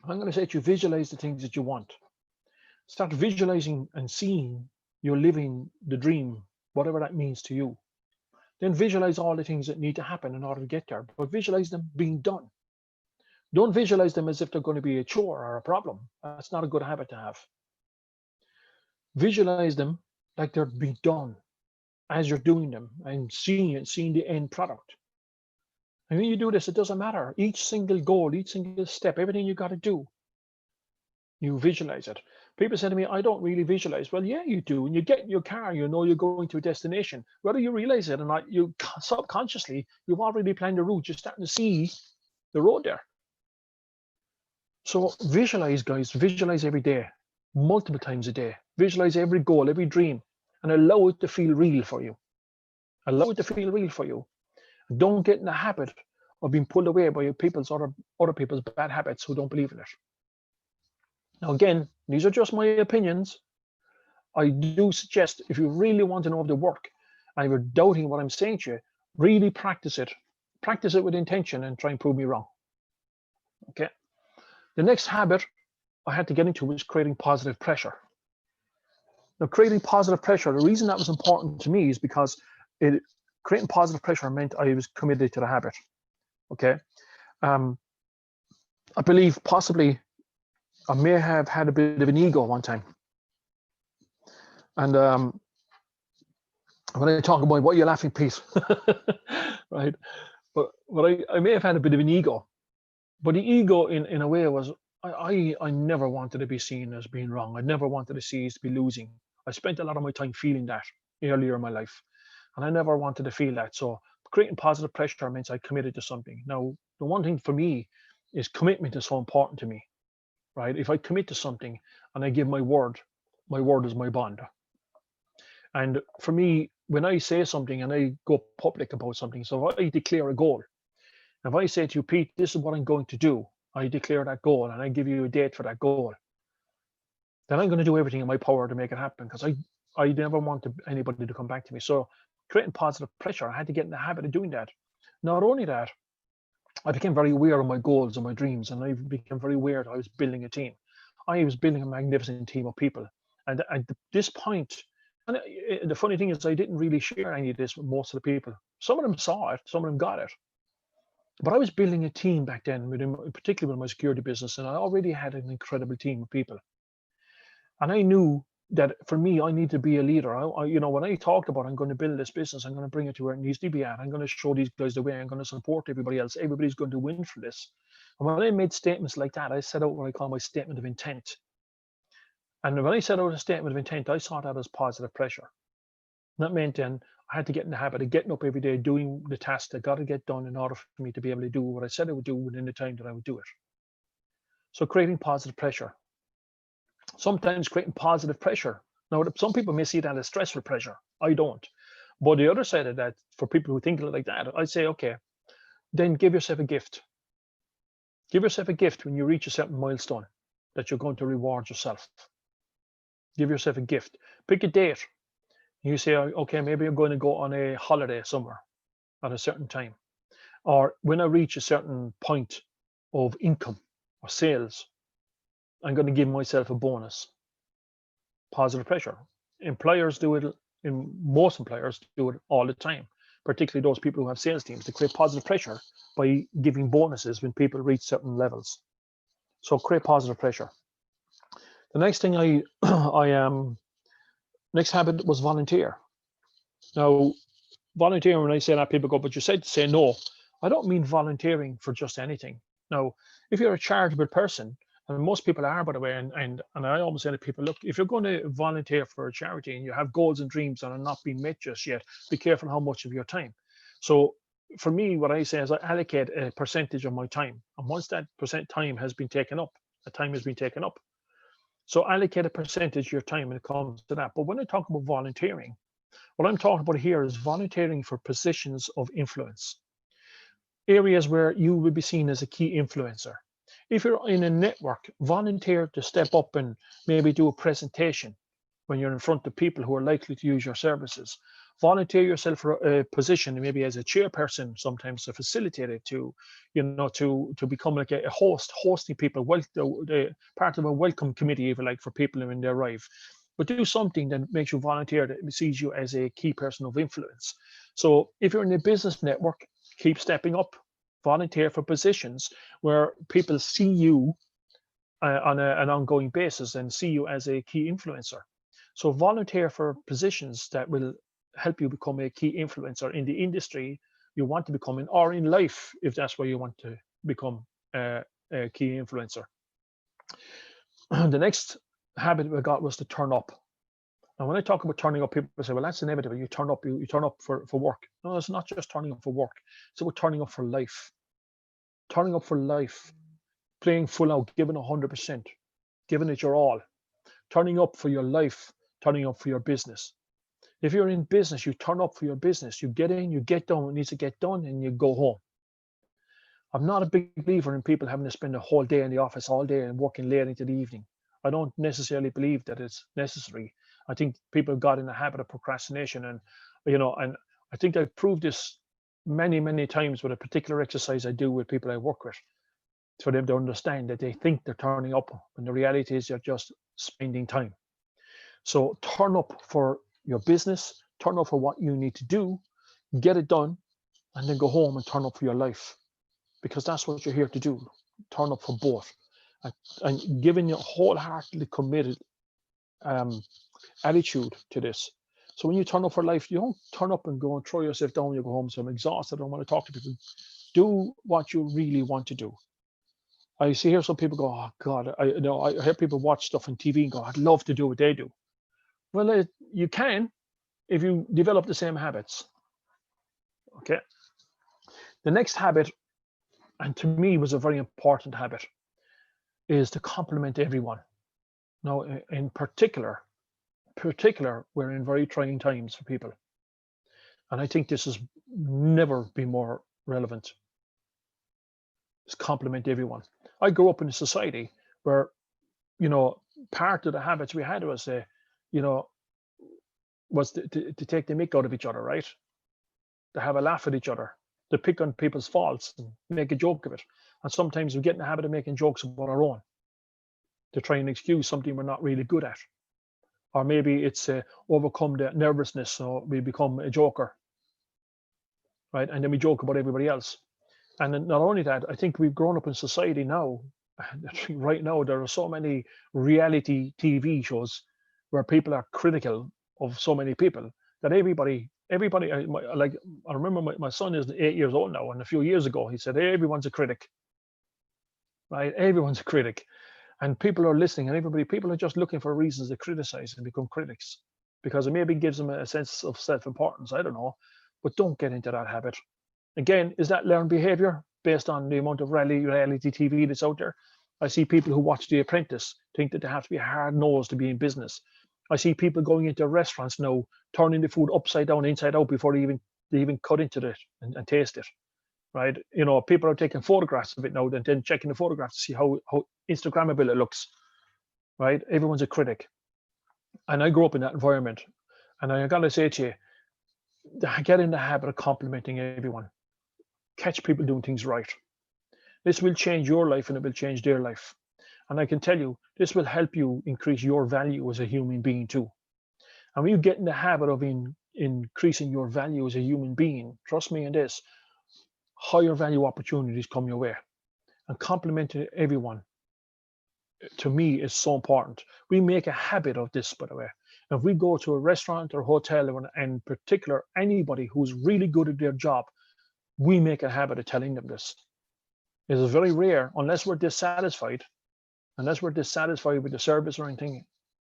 I'm going to say to you, visualize the things that you want. Start visualizing and seeing you're living the dream, whatever that means to you. Then visualize all the things that need to happen in order to get there, but visualize them being done. Don't visualize them as if they're going to be a chore or a problem. That's not a good habit to have. Visualize them like they're being done as you're doing them and seeing the end product. And when you do this, it doesn't matter. Each single goal, each single step, everything you got to do, you visualize it. People say to me, I don't really visualize. Well, yeah, you do. When you get in your car, you know you're going to a destination. Whether you realize it or not, you subconsciously, you've already planned the route. You're starting to see the road there. So visualize, guys. Visualize every day, multiple times a day. Visualize every goal, every dream, and allow it to feel real for you. Allow it to feel real for you. Don't get in the habit of being pulled away by other people's bad habits who don't believe in it. Now, again, these are just my opinions. I do suggest, if you really want to know if they work and you're doubting what I'm saying to you, really practice it. Practice it with intention and try and prove me wrong. Okay. The next habit I had to get into was creating positive pressure. Now, creating positive pressure, the reason that was important to me is because creating positive pressure meant I was committed to the habit. Okay. I believe possibly I may have had a bit of an ego one time. And When I talk about, what are you laughing, please? Right? But I may have had a bit of an ego, but the ego in a way was, I never wanted to be seen as being wrong. I never wanted to see us to be losing. I spent a lot of my time feeling that earlier in my life, and I never wanted to feel that. So creating positive pressure means I committed to something. Now, the one thing for me is commitment is so important to me, right? If I commit to something and I give my word is my bond. And for me, when I say something and I go public about something, so if I declare a goal, if I say to you, Pete, this is what I'm going to do, I declare that goal and I give you a date for that goal, then I'm going to do everything in my power to make it happen, because I never want anybody to come back to me. So creating positive pressure, I had to get in the habit of doing that. Not only that, I became very aware of my goals and my dreams, and I became very aware that I was building a team. I was building a magnificent team of people. And at this point, and the funny thing is, I didn't really share any of this with most of the people. Some of them saw it, some of them got it. But I was building a team back then, particularly with my security business, and I already had an incredible team of people. And I knew that for me, I need to be a leader. When I talked about I'm going to build this business, I'm going to bring it to where it needs to be at. I'm going to show these guys the way. I'm going to support everybody else. Everybody's going to win for this. And when I made statements like that, I set out what I call my statement of intent. And when I set out a statement of intent, I saw that as positive pressure. And that meant then I had to get in the habit of getting up every day, doing the tasks that got to get done in order for me to be able to do what I said I would do within the time that I would do it. So creating positive pressure. Sometimes creating positive pressure. Now, some people may see that as stressful pressure. I don't. But the other side of that, for people who think like that, I'd say, okay, then give yourself a gift. Give yourself a gift when you reach a certain milestone that you're going to reward yourself. Give yourself a gift. Pick a date. You say, okay, maybe I'm going to go on a holiday somewhere at a certain time. Or when I reach a certain point of income or sales, I'm going to give myself a bonus. Positive pressure. Employers do it, most employers do it all the time, particularly those people who have sales teams, to create positive pressure by giving bonuses when people reach certain levels. So create positive pressure. The next thing next habit was volunteer. Now, volunteering, when I say that, people go, but you said to say no. I don't mean volunteering for just anything. Now, if you're a charitable person, and most people are, by the way, and I always say to people, look, if you're going to volunteer for a charity and you have goals and dreams that are not being met just yet, be careful how much of your time. So for me, what I say is I allocate a percentage of my time. And once that time has been taken up, the time has been taken up. So allocate a percentage of your time when it comes to that. But when I talk about volunteering, what I'm talking about here is volunteering for positions of influence, areas where you will be seen as a key influencer. If you're in a network, volunteer to step up and maybe do a presentation when you're in front of people who are likely to use your services. Volunteer yourself for a position, maybe as a chairperson, sometimes a facilitator, to become like a host, hosting people, part of a welcome committee, if you like, for people when they arrive. But do something that makes you volunteer, that sees you as a key person of influence. So if you're in a business network, keep stepping up. Volunteer for positions where people see you on an ongoing basis and see you as a key influencer. So volunteer for positions that will help you become a key influencer in the industry you want to become in, or in life, if that's where you want to become a key influencer. The next habit we got was to turn up. And when I talk about turning up, people say, well, that's inevitable. You turn up, you turn up for work. No, it's not just turning up for work. It's about turning up for life. Turning up for life, playing full out, giving 100%, giving it your all. Turning up for your life, turning up for your business. If you're in business, you turn up for your business. You get in, you get done what needs to get done, and you go home. I'm not a big believer in people having to spend a whole day in the office all day and working late into the evening. I don't necessarily believe that it's necessary. I think people got in the habit of procrastination, and I think I've proved this many, many times with a particular exercise I do with people I work with, for them to understand that they think they're turning up when the reality is you're just spending time. So turn up for your business, turn up for what you need to do, get it done, and then go home and turn up for your life, because that's what you're here to do. Turn up for both, and giving your wholeheartedly committed attitude to this. So when you turn up for life, you don't turn up and go and throw yourself down. You go home, so I'm exhausted. I don't want to talk to people. Do what you really want to do. I see here some people go, oh God, I hear people watch stuff on TV and go, I'd love to do what they do. Well, you can if you develop the same habits. Okay. The next habit, and to me was a very important habit, is to compliment everyone. Now, in particular, we're in very trying times for people, and I think this has never been more relevant. Is compliment everyone. I grew up in a society where, part of the habits we had was, you know, was to take the mick out of each other, right? To have a laugh at each other, to pick on people's faults and make a joke of it. And sometimes we get in the habit of making jokes about our own to try and excuse something we're not really good at. Or maybe it's overcome the nervousness, so we become a joker, right? And then we joke about everybody else. And then not only that, I think we've grown up in society now. Right now, there are so many reality TV shows where people are critical of so many people that everybody, like I remember my son is 8 years old now, and a few years ago he said, hey, everyone's a critic, right? Everyone's a critic, and people are listening, and people are just looking for reasons to criticize and become critics because it maybe gives them a sense of self-importance. I don't know, but don't get into that habit. Again, is that learned behavior based on the amount of reality TV that's out there? I see people who watch The Apprentice think that they have to be hard-nosed to be in business. I see people going into restaurants now, turning the food upside down, inside out before they even cut into it and taste it, right? People are taking photographs of it now and then checking the photographs to see how Instagrammable it looks, right? Everyone's a critic. And I grew up in that environment. And I got to say to you, get in the habit of complimenting everyone. Catch people doing things right. This will change your life and it will change their life. And I can tell you, this will help you increase your value as a human being too. And when you get in the habit of increasing your value as a human being, trust me in this, higher value opportunities come your way. And complimenting everyone, to me, is so important. We make a habit of this, by the way. If we go to a restaurant or hotel, and in particular, anybody who's really good at their job, we make a habit of telling them this. It is very rare, unless we're dissatisfied with the service or anything,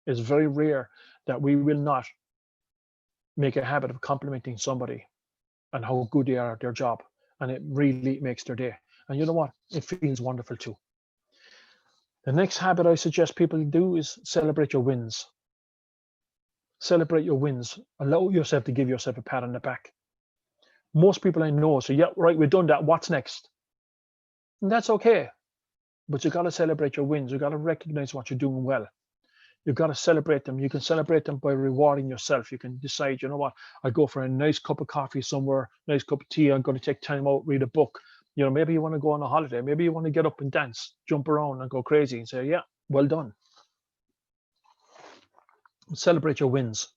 it's very rare that we will not make a habit of complimenting somebody and how good they are at their job. And it really makes their day. And you know what? It feels wonderful too. The next habit I suggest people do is celebrate your wins. Celebrate your wins. Allow yourself to give yourself a pat on the back. Most people I know say, yeah, right, we've done that. What's next? And that's okay. But you got to celebrate your wins. You got to recognize what you're doing well. You've got to celebrate them. You can celebrate them by rewarding yourself. You can decide, you know what, I go for a nice cup of coffee somewhere, nice cup of tea. I'm going to take time out, read a book. Maybe you want to go on a holiday. Maybe you want to get up and dance, jump around and go crazy and say, yeah, well done. Celebrate your wins.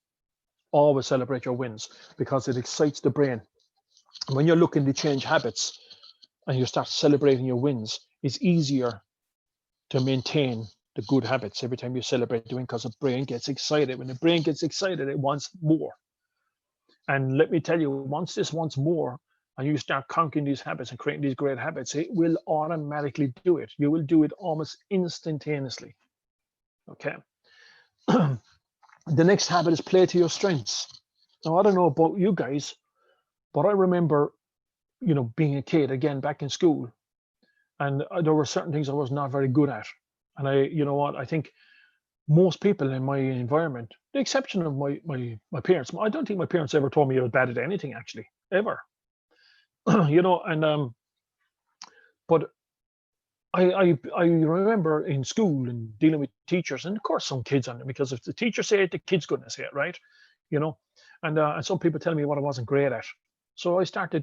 Always celebrate your wins because it excites the brain. When you're looking to change habits and you start celebrating your wins, it's easier to maintain the good habits every time you celebrate doing, because the brain gets excited. When the brain gets excited, it wants more. And let me tell you, once this wants more, and you start conquering these habits and creating these great habits, it will automatically do it. You will do it almost instantaneously. Okay. The next habit is play to your strengths. Now, I don't know about you guys, but I remember, being a kid again back in school, and there were certain things I was not very good at. And I think most people in my environment, the exception of my parents, I don't think my parents ever told me I was bad at anything, actually, ever. But I remember in school and dealing with teachers, and of course some kids on it, because if the teacher say it, the kid's going to say it, right? And some people tell me what I wasn't great at. So I started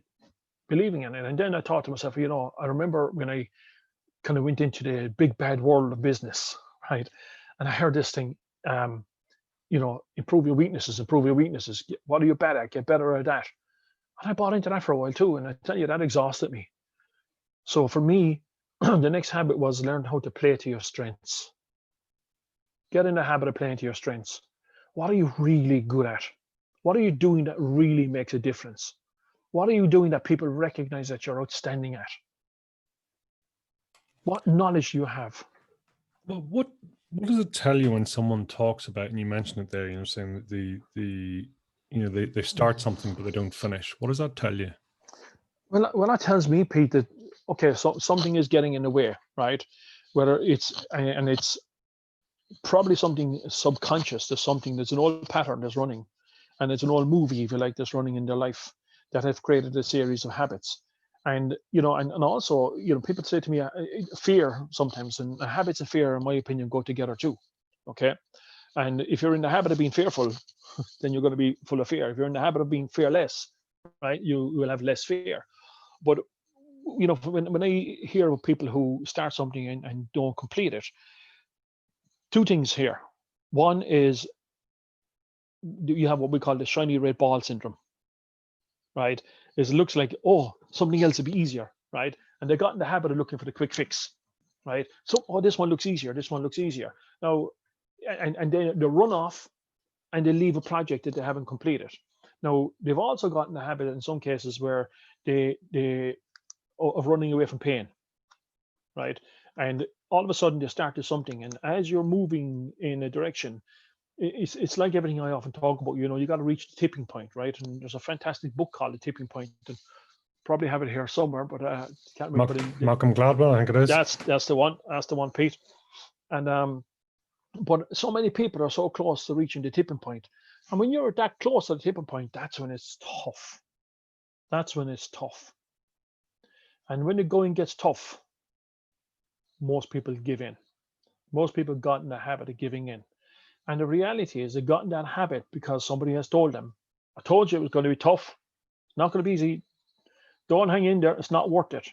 believing in it. And then I thought to myself, I remember when I kind of went into the big bad world of business, right? And I heard this thing, improve your weaknesses. What are you bad at? Get better at that. And I bought into that for a while too. And I tell you, that exhausted me. So for me, the next habit was learn how to play to your strengths. Get in the habit of playing to your strengths. What are you really good at? What are you doing that really makes a difference? What are you doing that people recognize that you're outstanding at? What knowledge do you have? Well, what does it tell you when someone talks about, and you mentioned it there, saying that they start something but they don't finish. What does that tell you? Well, that tells me, Pete, that okay, so something is getting in the way, right? Whether it's probably something subconscious. There's an old pattern that's running, and it's an old movie, if you like, that's running in their life that have created a series of habits. And and also, people say to me, fear sometimes, and habits and fear, in my opinion, go together too. Okay, and if you're in the habit of being fearful, then you're going to be full of fear. If you're in the habit of being fearless, right, you will have less fear. But when I hear of people who start something and don't complete it, two things here. One is you have what we call the shiny red ball syndrome, right? Is it looks like, oh, something else would be easier, right? And they got in the habit of looking for the quick fix, right? So, oh, this one looks easier. This one looks easier. Now, and they run off and they leave a project that they haven't completed. Now, they've also gotten the habit in some cases where they of running away from pain, right? And all of a sudden they start to something, and as you're moving in a direction, it's like everything I often talk about. You got to reach the tipping point, right? And there's a fantastic book called The Tipping Point, and probably have it here somewhere, but can't remember. Malcolm Gladwell, I think it is. That's the one. That's the one, Pete. And but so many people are so close to reaching the tipping point, and when you're that close to the tipping point, that's when it's tough. That's when it's tough. And when the going gets tough, most people give in. Most people got in the habit of giving in. And the reality is they got in that habit because somebody has told them, I told you it was going to be tough. It's not going to be easy. Don't hang in there. It's not worth it.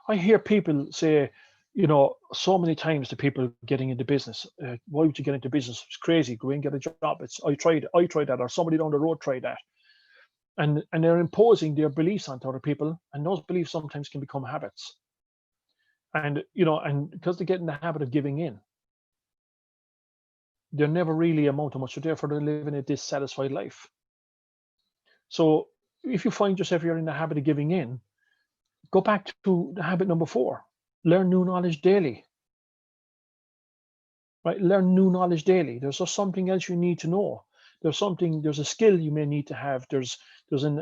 I hear people say, so many times to people getting into business, why would you get into business? It's crazy. Go and get a job. I tried that, or somebody down the road tried that. And they're imposing their beliefs onto other people. And those beliefs sometimes can become habits. And, and because they get in the habit of giving in, they're never really amount to much, so therefore they're living a dissatisfied life. So if you find yourself you're in the habit of giving in, go back to the habit number 4. Learn new knowledge daily. Right? Learn new knowledge daily. There's just something else you need to know. There's a skill you may need to have.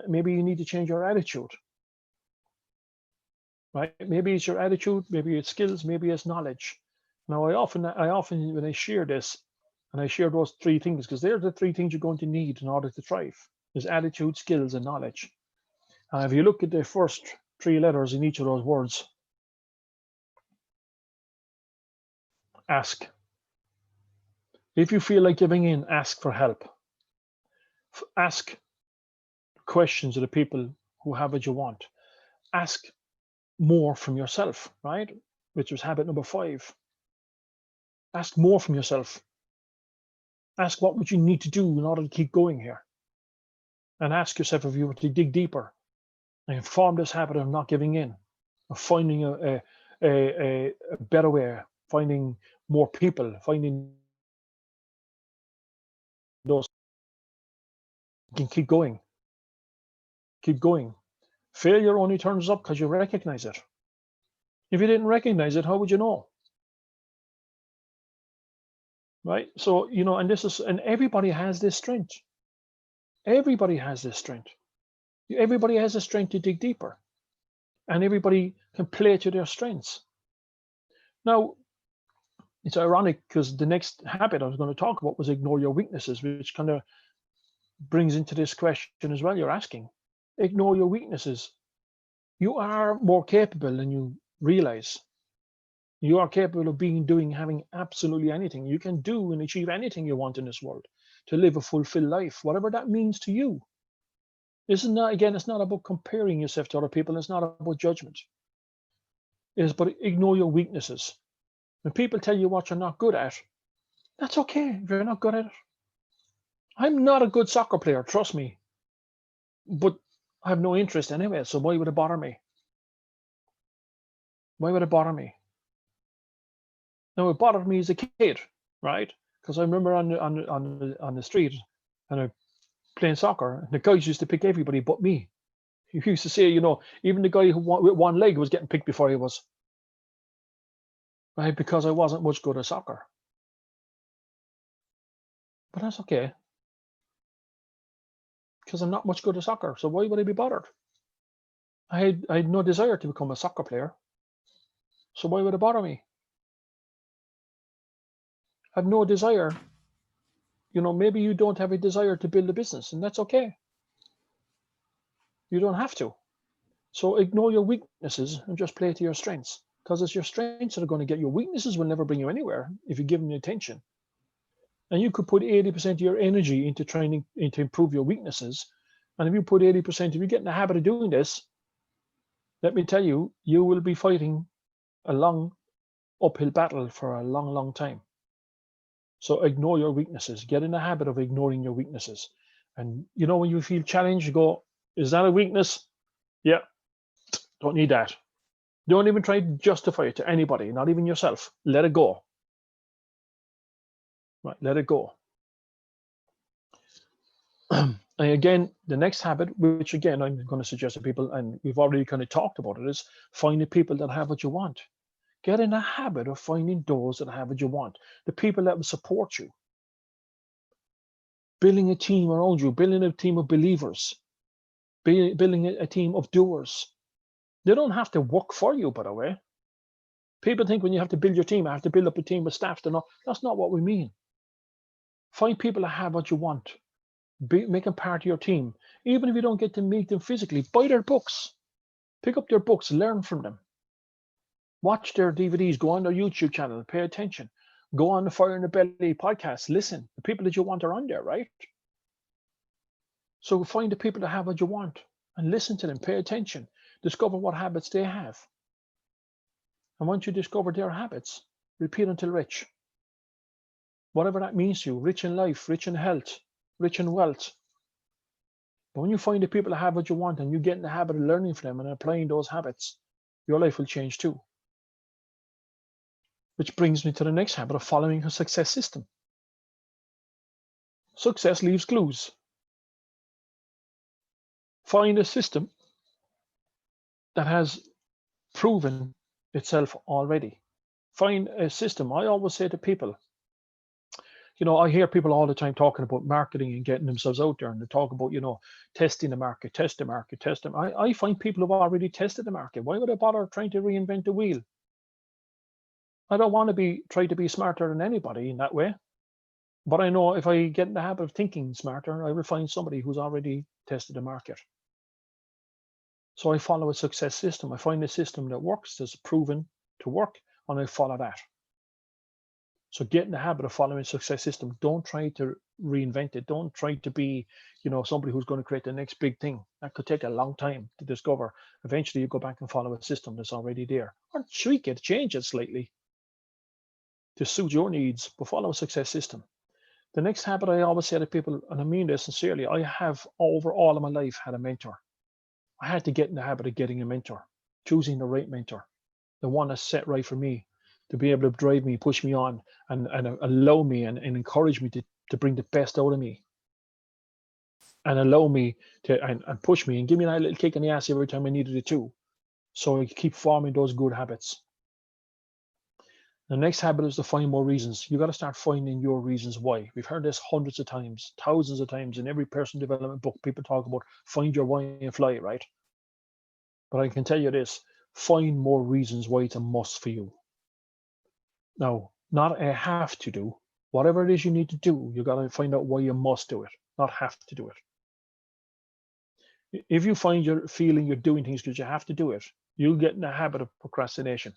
Maybe you need to change your attitude. Right? Maybe it's your attitude, maybe it's skills, maybe it's knowledge. Now I often when I share this, and I share those 3 things, because they're the 3 things you're going to need in order to thrive. Is attitude, skills, and knowledge. And if you look at the first 3 letters in each of those words, ask. If you feel like giving in, ask for help. Ask questions of the people who have what you want. Ask more from yourself, right? Which was habit number 5. Ask more from yourself. Ask what would you need to do in order to keep going here. And ask yourself if you were to dig deeper and form this habit of not giving in, of finding a better way, finding more people, finding those. You can keep going. Keep going. Failure only turns up because you recognize it. If you didn't recognize it, how would you know? Right? So, and everybody has this strength. Everybody has this strength. Everybody has the strength to dig deeper. And everybody can play to their strengths. Now, it's ironic because the next habit I was going to talk about was ignore your weaknesses, which kind of brings into this question as well you're asking. Ignore your weaknesses. You are more capable than you realize. You are capable of having absolutely anything. You can do and achieve anything you want in this world to live a fulfilled life, whatever that means to you. It's not about comparing yourself to other people. It's not about judgment. It's about ignore your weaknesses. When people tell you what you're not good at, that's okay if you're not good at it. I'm not a good soccer player, trust me. But I have no interest anyway, so why would it bother me? Why would it bother me? Now, it bothered me as a kid, right? Because I remember on the street, and playing soccer, and the guys used to pick everybody but me. He used to say, even the guy with one leg was getting picked before he was, right? Because I wasn't much good at soccer. But that's okay, because I'm not much good at soccer. So why would I be bothered? I had no desire to become a soccer player. So why would it bother me? I have no desire. Maybe you don't have a desire to build a business, and that's okay. You don't have to. So ignore your weaknesses and just play to your strengths, because it's your strengths that are going to get you. Weaknesses will never bring you anywhere if you give them the attention. And you could put 80% of your energy into training, into improve your weaknesses. And if you put 80%, if you get in the habit of doing this, let me tell you, you will be fighting a long uphill battle for a long, long time. So ignore your weaknesses. Get in the habit of ignoring your weaknesses. And when you feel challenged, you go, is that a weakness? Yeah, don't need that. Don't even try to justify it to anybody, not even yourself. Let it go. Right, let it go. And again, the next habit, which again I'm going to suggest to people, and we've already kind of talked about it, is find the people that have what you want. Get in a habit of finding those that have what you want, the people that will support you. Building a team around you, building a team of believers, building a team of doers. They don't have to work for you, by the way. People think when you have to build your team, I have to build up a team of staff. That's not what we mean. Find people that have what you want. Make them part of your team. Even if you don't get to meet them physically, buy their books. Pick up their books, learn from them. Watch their DVDs, go on their YouTube channel, pay attention. Go on the Fire in the Belly podcast, listen. The people that you want are on there, right? So find the people that have what you want and listen to them, pay attention. Discover what habits they have. And once you discover their habits, repeat until rich. Whatever that means to you, rich in life, rich in health, rich in wealth. But when you find the people that have what you want and you get in the habit of learning from them and applying those habits, your life will change too. Which brings me to the next habit of following a success system. Success leaves clues. Find a system that has proven itself already. Find a system. I always say to people, I hear people all the time talking about marketing and getting themselves out there, and they talk about, testing the market, test the market, test them. I find people who've already tested the market. Why would I bother trying to reinvent the wheel? I don't want to try to be smarter than anybody in that way. But I know if I get in the habit of thinking smarter, I will find somebody who's already tested the market. So I follow a success system. I find a system that works, that's proven to work, and I follow that. So get in the habit of following a success system. Don't try to reinvent it. Don't try to be, somebody who's going to create the next big thing. That could take a long time to discover. Eventually, you go back and follow a system that's already there, or tweak it, change it slightly to suit your needs, but follow a success system. The next habit I always say to people, and I mean this sincerely, I have over all of my life had a mentor. I had to get in the habit of getting a mentor, choosing the right mentor, the one that's set right for me, to be able to drive me, push me on, and allow me and encourage me to bring the best out of me, and allow me to and push me and give me that little kick in the ass every time I needed it too. So I keep forming those good habits. The next habit is to find more reasons. You got to start finding your reasons why. We've heard this hundreds of times, thousands of times in every personal development book. People talk about find your why and fly, right? But I can tell you this, find more reasons why it's a must for you. Now, not a have to do. Whatever it is you need to do, you got to find out why you must do it, not have to do it. If you find you're feeling you're doing things because you have to do it, you'll get in the habit of procrastination.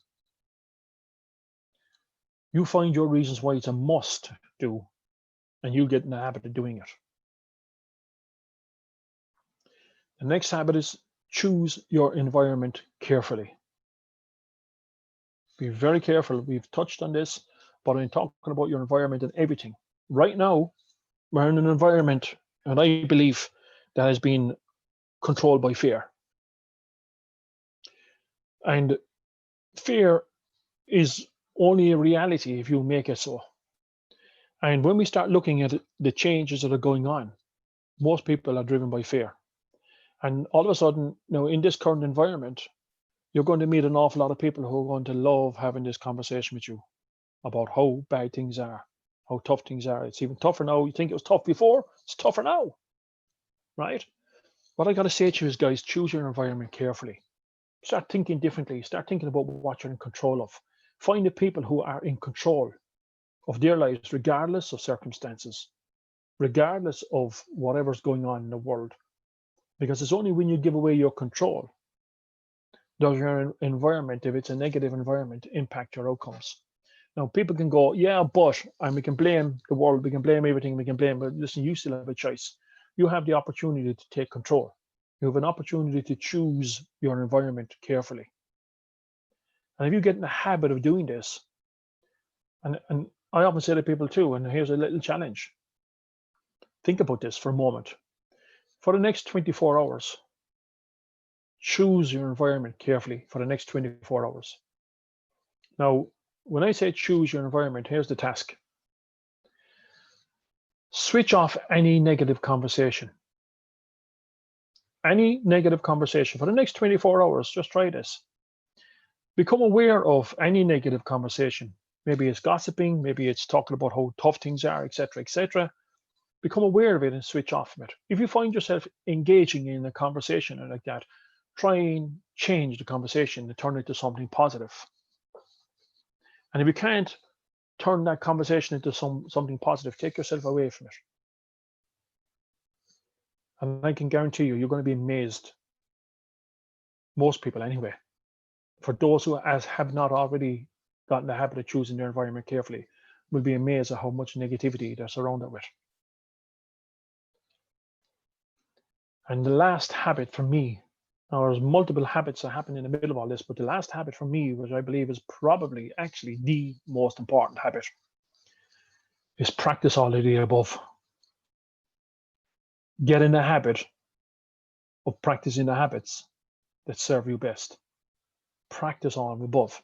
You find your reasons why it's a must do, and you'll get in the habit of doing it. The next habit is choose your environment carefully. Be very careful. We've touched on this, but I'm talking about your environment and everything. Right now, we're in an environment, and I believe that has been controlled by fear. And fear is only a reality if you make it so. And when we start looking at the changes that are going on, Most people are driven by fear. And all of a sudden, in this current environment, you're going to meet an awful lot of people who are going to love having this conversation with you about how bad things are, how tough things are. It's even tougher now. You think it was tough before, it's tougher now, right? What I got to say to you is, guys, choose your environment carefully. Start thinking differently. Start thinking about what you're in control of. Find the people who are in control of their lives, regardless of circumstances, regardless of whatever's going on in the world. Because it's only when you give away your control does your environment, if it's a negative environment, impact your outcomes. Now, people can go, yeah, but, and we can blame the world, we can blame everything, we can blame, but listen, you still have a choice. You have the opportunity to take control. You have an opportunity to choose your environment carefully. And if you get in the habit of doing this, and I often say to people too, and here's a little challenge. Think about this for a moment. For the next 24 hours, choose your environment carefully for the next 24 hours. Now, when I say choose your environment, here's the task. Switch off any negative conversation. Any negative conversation for the next 24 hours. Just try this. Become aware of any negative conversation. Maybe it's gossiping, maybe it's talking about how tough things are, etc., etc. Become aware of it and switch off from it. If you find yourself engaging in a conversation like that, try and change the conversation and turn it to something positive. And if you can't turn that conversation into something positive, take yourself away from it. And I can guarantee you're going to be amazed. Most people, anyway. For those who have not already gotten the habit of choosing their environment carefully, will be amazed at how much negativity they're surrounded with. And the last habit for me, now there's multiple habits that happen in the middle of all this, but the last habit for me, which I believe is probably actually the most important habit, is practice all of the above. Get in the habit of practicing the habits that serve you best. Practice all of the above.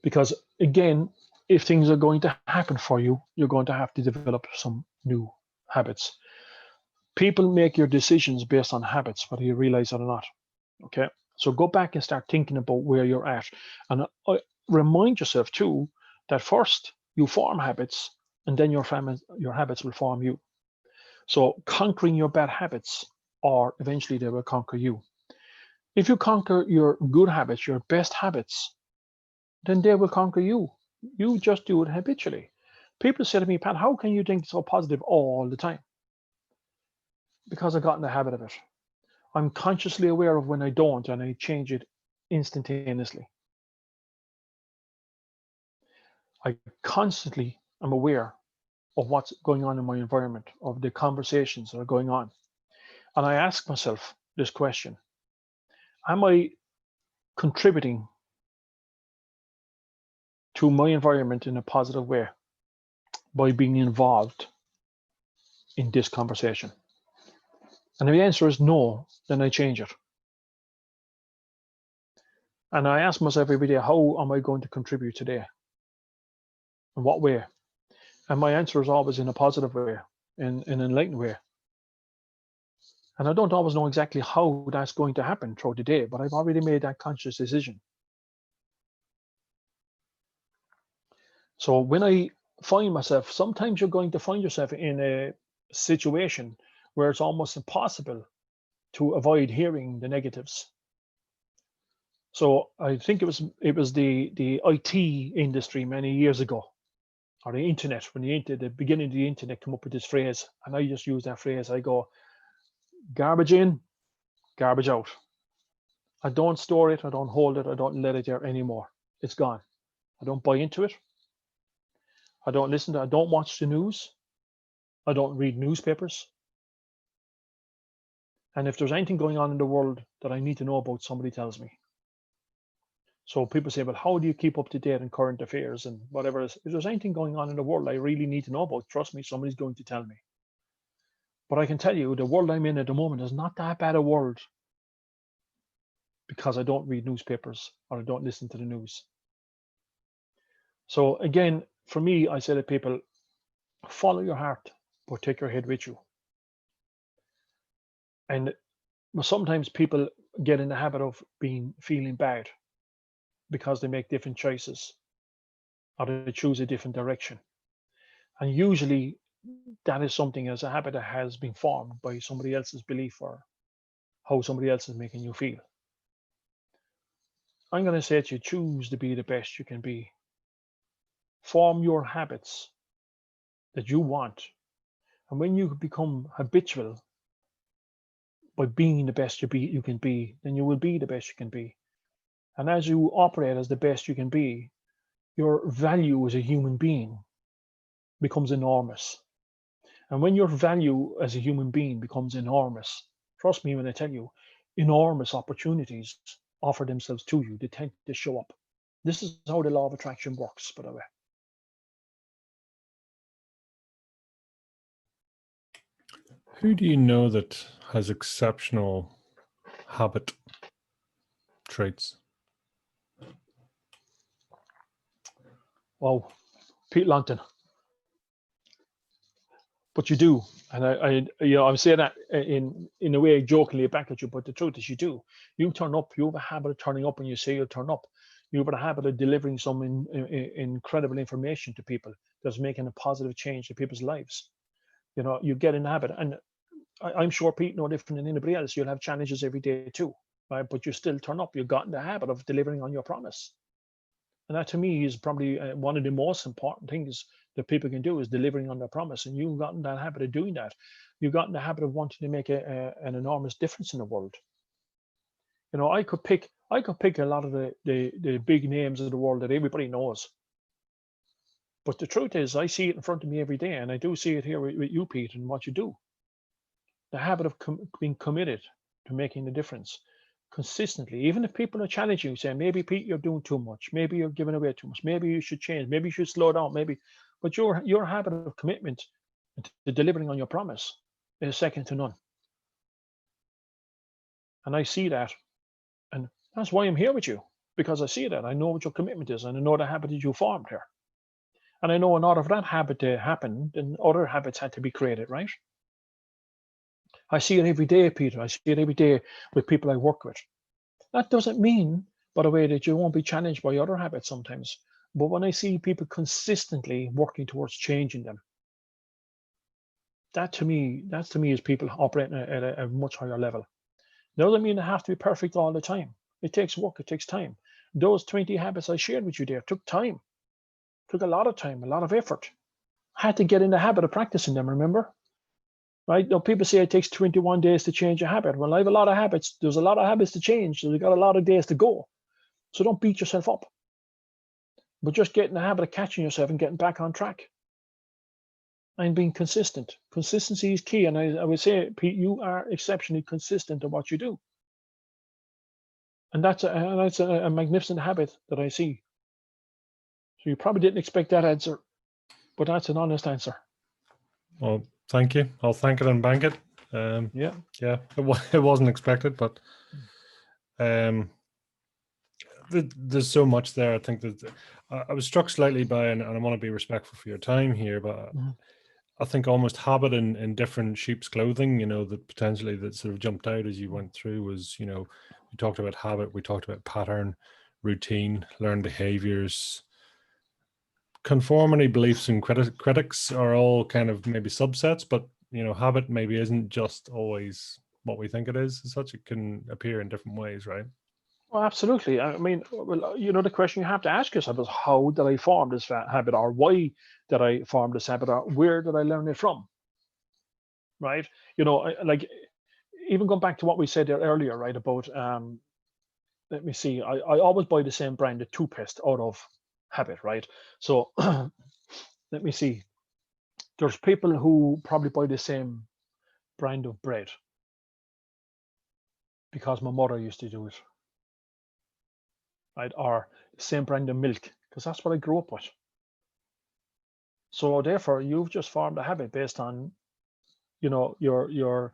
Because again, if things are going to happen for you, you're going to have to develop some new habits. People make your decisions based on habits, whether you realize it or not. Okay, so go back and start thinking about where you're at, and remind yourself too that first you form habits, and then your habits will form you. So conquering your bad habits, or eventually they will conquer you. If you conquer your good habits, your best habits, then they will conquer you. You just do it habitually. People say to me, Pat, how can you think so positive all the time? Because I got in the habit of it. I'm consciously aware of when I don't, and I change it instantaneously. I constantly am aware of what's going on in my environment, of the conversations that are going on. And I ask myself this question: am I contributing to my environment in a positive way by being involved in this conversation? And if the answer is no, then I change it. And I ask myself every day, how am I going to contribute today? In what way? And my answer is always in a positive way, in an enlightened way. And I don't always know exactly how that's going to happen throughout the day, but I've already made that conscious decision. So when I find myself, sometimes you're going to find yourself in a situation where it's almost impossible to avoid hearing the negatives. So I think it was the IT industry many years ago, or the internet, when the beginning of the internet came up with this phrase, and I just use that phrase. I go, garbage in, garbage out. I don't store it, I don't hold it, I don't let it there anymore. It's gone. I don't buy into it. I don't listen to it. I don't watch the news. I don't read newspapers. And if there's anything going on in the world that I need to know about, somebody tells me. So people say, well, how do you keep up to date in current affairs and whatever? If there's anything going on in the world I really need to know about, trust me, somebody's going to tell me. But I can tell you, the world I'm in at the moment is not that bad a world, because I don't read newspapers or I don't listen to the news. So again, for me, I say to people, follow your heart, but take your head with you. And sometimes people get in the habit of feeling bad because they make different choices or they choose a different direction. And usually that is something as a habit that has been formed by somebody else's belief or how somebody else is making you feel. I'm going to say to you, choose to be the best you can be. Form your habits that you want. And when you become habitual by being the best you can be, then you will be the best you can be. And as you operate as the best you can be, your value as a human being becomes enormous. And when your value as a human being becomes enormous, trust me when I tell you, enormous opportunities offer themselves to you. They tend to show up. This is how the law of attraction works, by the way. Who do you know that has exceptional habit traits? Wow, Pete Longton. But you do, and I'm saying that in a way jokingly back at you, but the truth is you do. You turn up. You have a habit of turning up when you say you'll turn up. You have a habit of delivering some incredible information to people that's making a positive change to people's lives. You get in the habit, and I'm sure Pete, no different than anybody else. You'll have challenges every day too, right? But you still turn up. You've gotten the habit of delivering on your promise. And that to me is probably one of the most important things that people can do is delivering on their promise. And you've gotten that habit of doing that. You've gotten the habit of wanting to make an enormous difference in the world. I could pick a lot of the big names of the world that everybody knows. But the truth is, I see it in front of me every day, and I do see it here with you, Pete, and what you do. The habit of being committed to making a difference consistently, even if people are challenging you, saying, maybe Pete, you're doing too much, maybe you're giving away too much, maybe you should change, maybe you should slow down, but your habit of commitment to delivering on your promise is second to none. And I see that, and that's why I'm here with you, because I see that. I know what your commitment is, and I know the habit that you formed here. And I know in order for that habit to happen, then other habits had to be created, right? I see it every day, Peter. I see it every day with people I work with. That doesn't mean, by the way, that you won't be challenged by other habits sometimes. But when I see people consistently working towards changing them, that to me is people operating at a much higher level. It doesn't mean they have to be perfect all the time. It takes work, it takes time. Those 20 habits I shared with you there took time, took a lot of time, a lot of effort. I had to get in the habit of practicing them, remember? Right? Now, people say it takes 21 days to change a habit. Well, I have a lot of habits. There's a lot of habits to change. So you've got a lot of days to go. So don't beat yourself up. But just get in the habit of catching yourself and getting back on track. And being consistent. Consistency is key. And I would say, Pete, you are exceptionally consistent in what you do. And that's a magnificent habit that I see. So you probably didn't expect that answer, but that's an honest answer. Well, thank you. I'll thank it and bank it. Yeah. It wasn't expected, but there's so much there. I think that I was struck slightly by, and I want to be respectful for your time here, but I think almost habit in different sheep's clothing, that potentially that sort of jumped out as you went through was, we talked about habit, we talked about pattern, routine, learned behaviors, conformity, beliefs, and critics are all kind of maybe subsets, but habit maybe isn't just always what we think it is. As such, it can appear in different ways, right? Well, absolutely. I mean, well, the question you have to ask yourself is, how did I form this habit, or why did I form this habit, or where did I learn it from? Right? Like even going back to what we said there earlier, right? About let me see. I always buy the same brand of toothpaste out of habit, right? So let me see. There's people who probably buy the same brand of bread because my mother used to do it, right? Or the same brand of milk because that's what I grew up with. So therefore, you've just formed a habit based on, your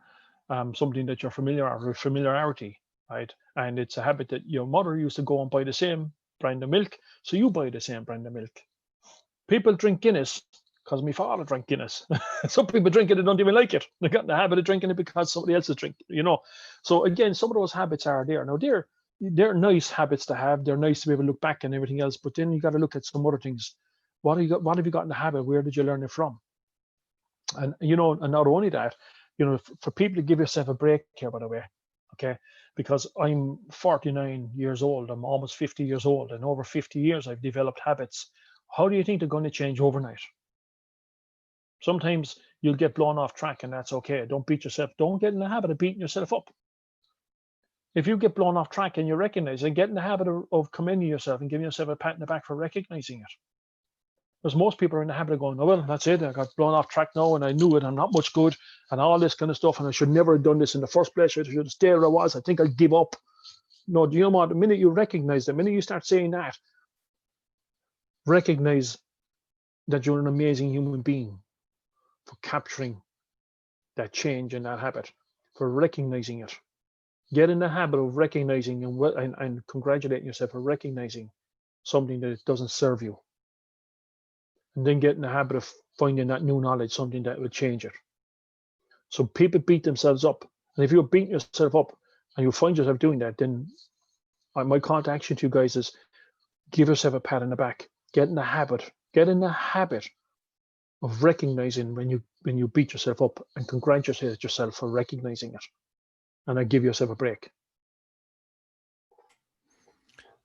something that you're familiar with, familiarity, right? And it's a habit that your mother used to go and buy the same brand of milk, so you buy the same brand of milk. People drink Guinness because my father drank Guinness. Some people drink it and don't even like it. They got in the habit of drinking it because somebody else is drinking, you know. So again, some of those habits are there. Now they're nice habits to have. They're nice to be able to look back and everything else. But then you got to look at some other things. What have you got in the habit? Where did you learn it from? And you know, and not only that, you know, for people to give yourself a break here, by the way, okay, because I'm 49 years old, I'm almost 50 years old, and over 50 years I've developed habits. How do you think they're going to change overnight? Sometimes you'll get blown off track, and that's okay. Don't beat yourself. Don't get in the habit of beating yourself up. If you get blown off track and you recognize it, get in the habit of commending yourself and giving yourself a pat in the back for recognizing it. Because most people are in the habit of going, oh, well, that's it. I got blown off track now and I knew it. I'm not much good and all this kind of stuff. And I should never have done this in the first place. I should have stayed where I was. I think I'll give up. No, do you know what? The minute you recognize, the minute you start saying that, recognize that you're an amazing human being for capturing that change in that habit, for recognizing it. Get in the habit of recognizing and congratulating yourself for recognizing something that doesn't serve you. And then get in the habit of finding that new knowledge, something that will change it. So people beat themselves up. And if you're beating yourself up and you find yourself doing that, then my call to action to you guys is give yourself a pat on the back. Get in the habit of recognizing when you beat yourself up, and congratulate yourself for recognizing it. And I give yourself a break.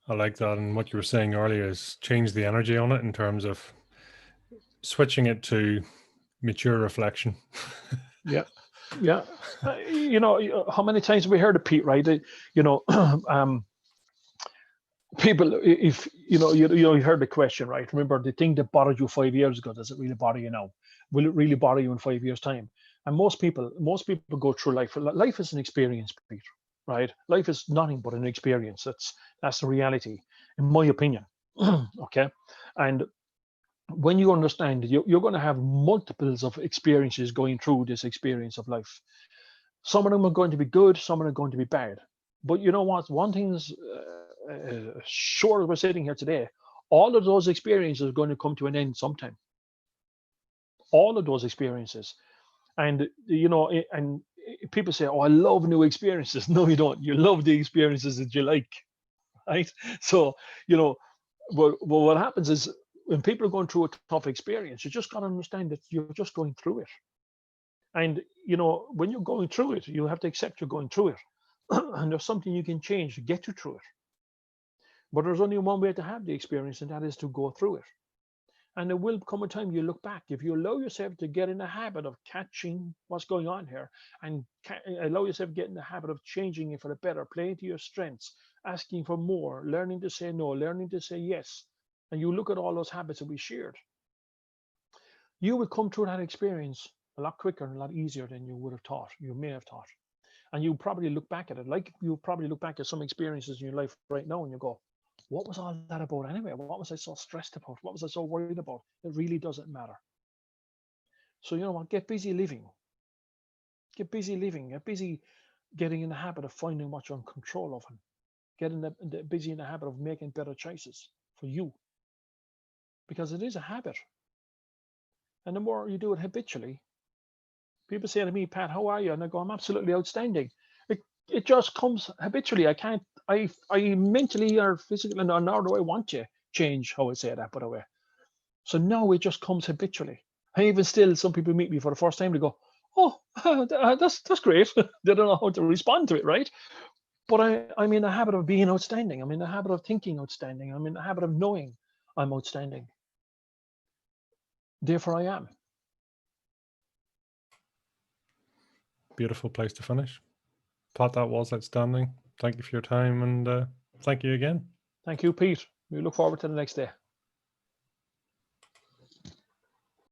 I like that. And what you were saying earlier is change the energy on it in terms of switching it to mature reflection. Yeah. You know, how many times have we heard of Pete, right? You know, people, if you know, you heard the question, right? Remember, the thing that bothered you 5 years ago, does it really bother you now? Will it really bother you in 5 years' time? And most people go through life. Life is an experience, Pete, right? Life is nothing but an experience. That's the reality, in my opinion. Okay, and when you understand, you're going to have multiples of experiences going through this experience of life. Some of them are going to be good, some of them are going to be bad. But you know what? One thing is sure, as we're sitting here today, all of those experiences are going to come to an end sometime. All of those experiences. And, you know, and people say, oh, I love new experiences. No, you don't. You love the experiences that you like, right? So, you know, well, what happens is when people are going through a tough experience, you just got to understand that you're just going through it. And, you know, when you're going through it, you have to accept you're going through it. And there's something you can change to get you through it. But there's only one way to have the experience, and that is to go through it. And there will come a time you look back. If you allow yourself to get in the habit of catching what's going on here and allow yourself to get in the habit of changing it for the better, playing to your strengths, asking for more, learning to say no, learning to say yes, and you look at all those habits that we shared, you will come through that experience a lot quicker and a lot easier than you would have thought, you may have thought. And you probably look back at it, like you probably look back at some experiences in your life right now and you go, what was all that about anyway? What was I so stressed about? What was I so worried about? It really doesn't matter. So you know what? Get busy living. Get busy living. Get busy getting in the habit of finding what you're in control of, and getting busy in the habit of making better choices for you. Because it is a habit. And the more you do it habitually, people say to me, Pat, how are you? And I go, I'm absolutely outstanding. It just comes habitually. I mentally or physically, nor do I want to change how I say that, by the way. So now it just comes habitually. And even still, some people meet me for the first time, they go, oh, that's great. They don't know how to respond to it, right? But I'm in the habit of being outstanding. I'm in the habit of thinking outstanding. I'm in the habit of knowing I'm outstanding. Therefore, I am. Beautiful place to finish. Pat, that was outstanding. Thank you for your time, and thank you again. Thank you, Pete. We look forward to the next day.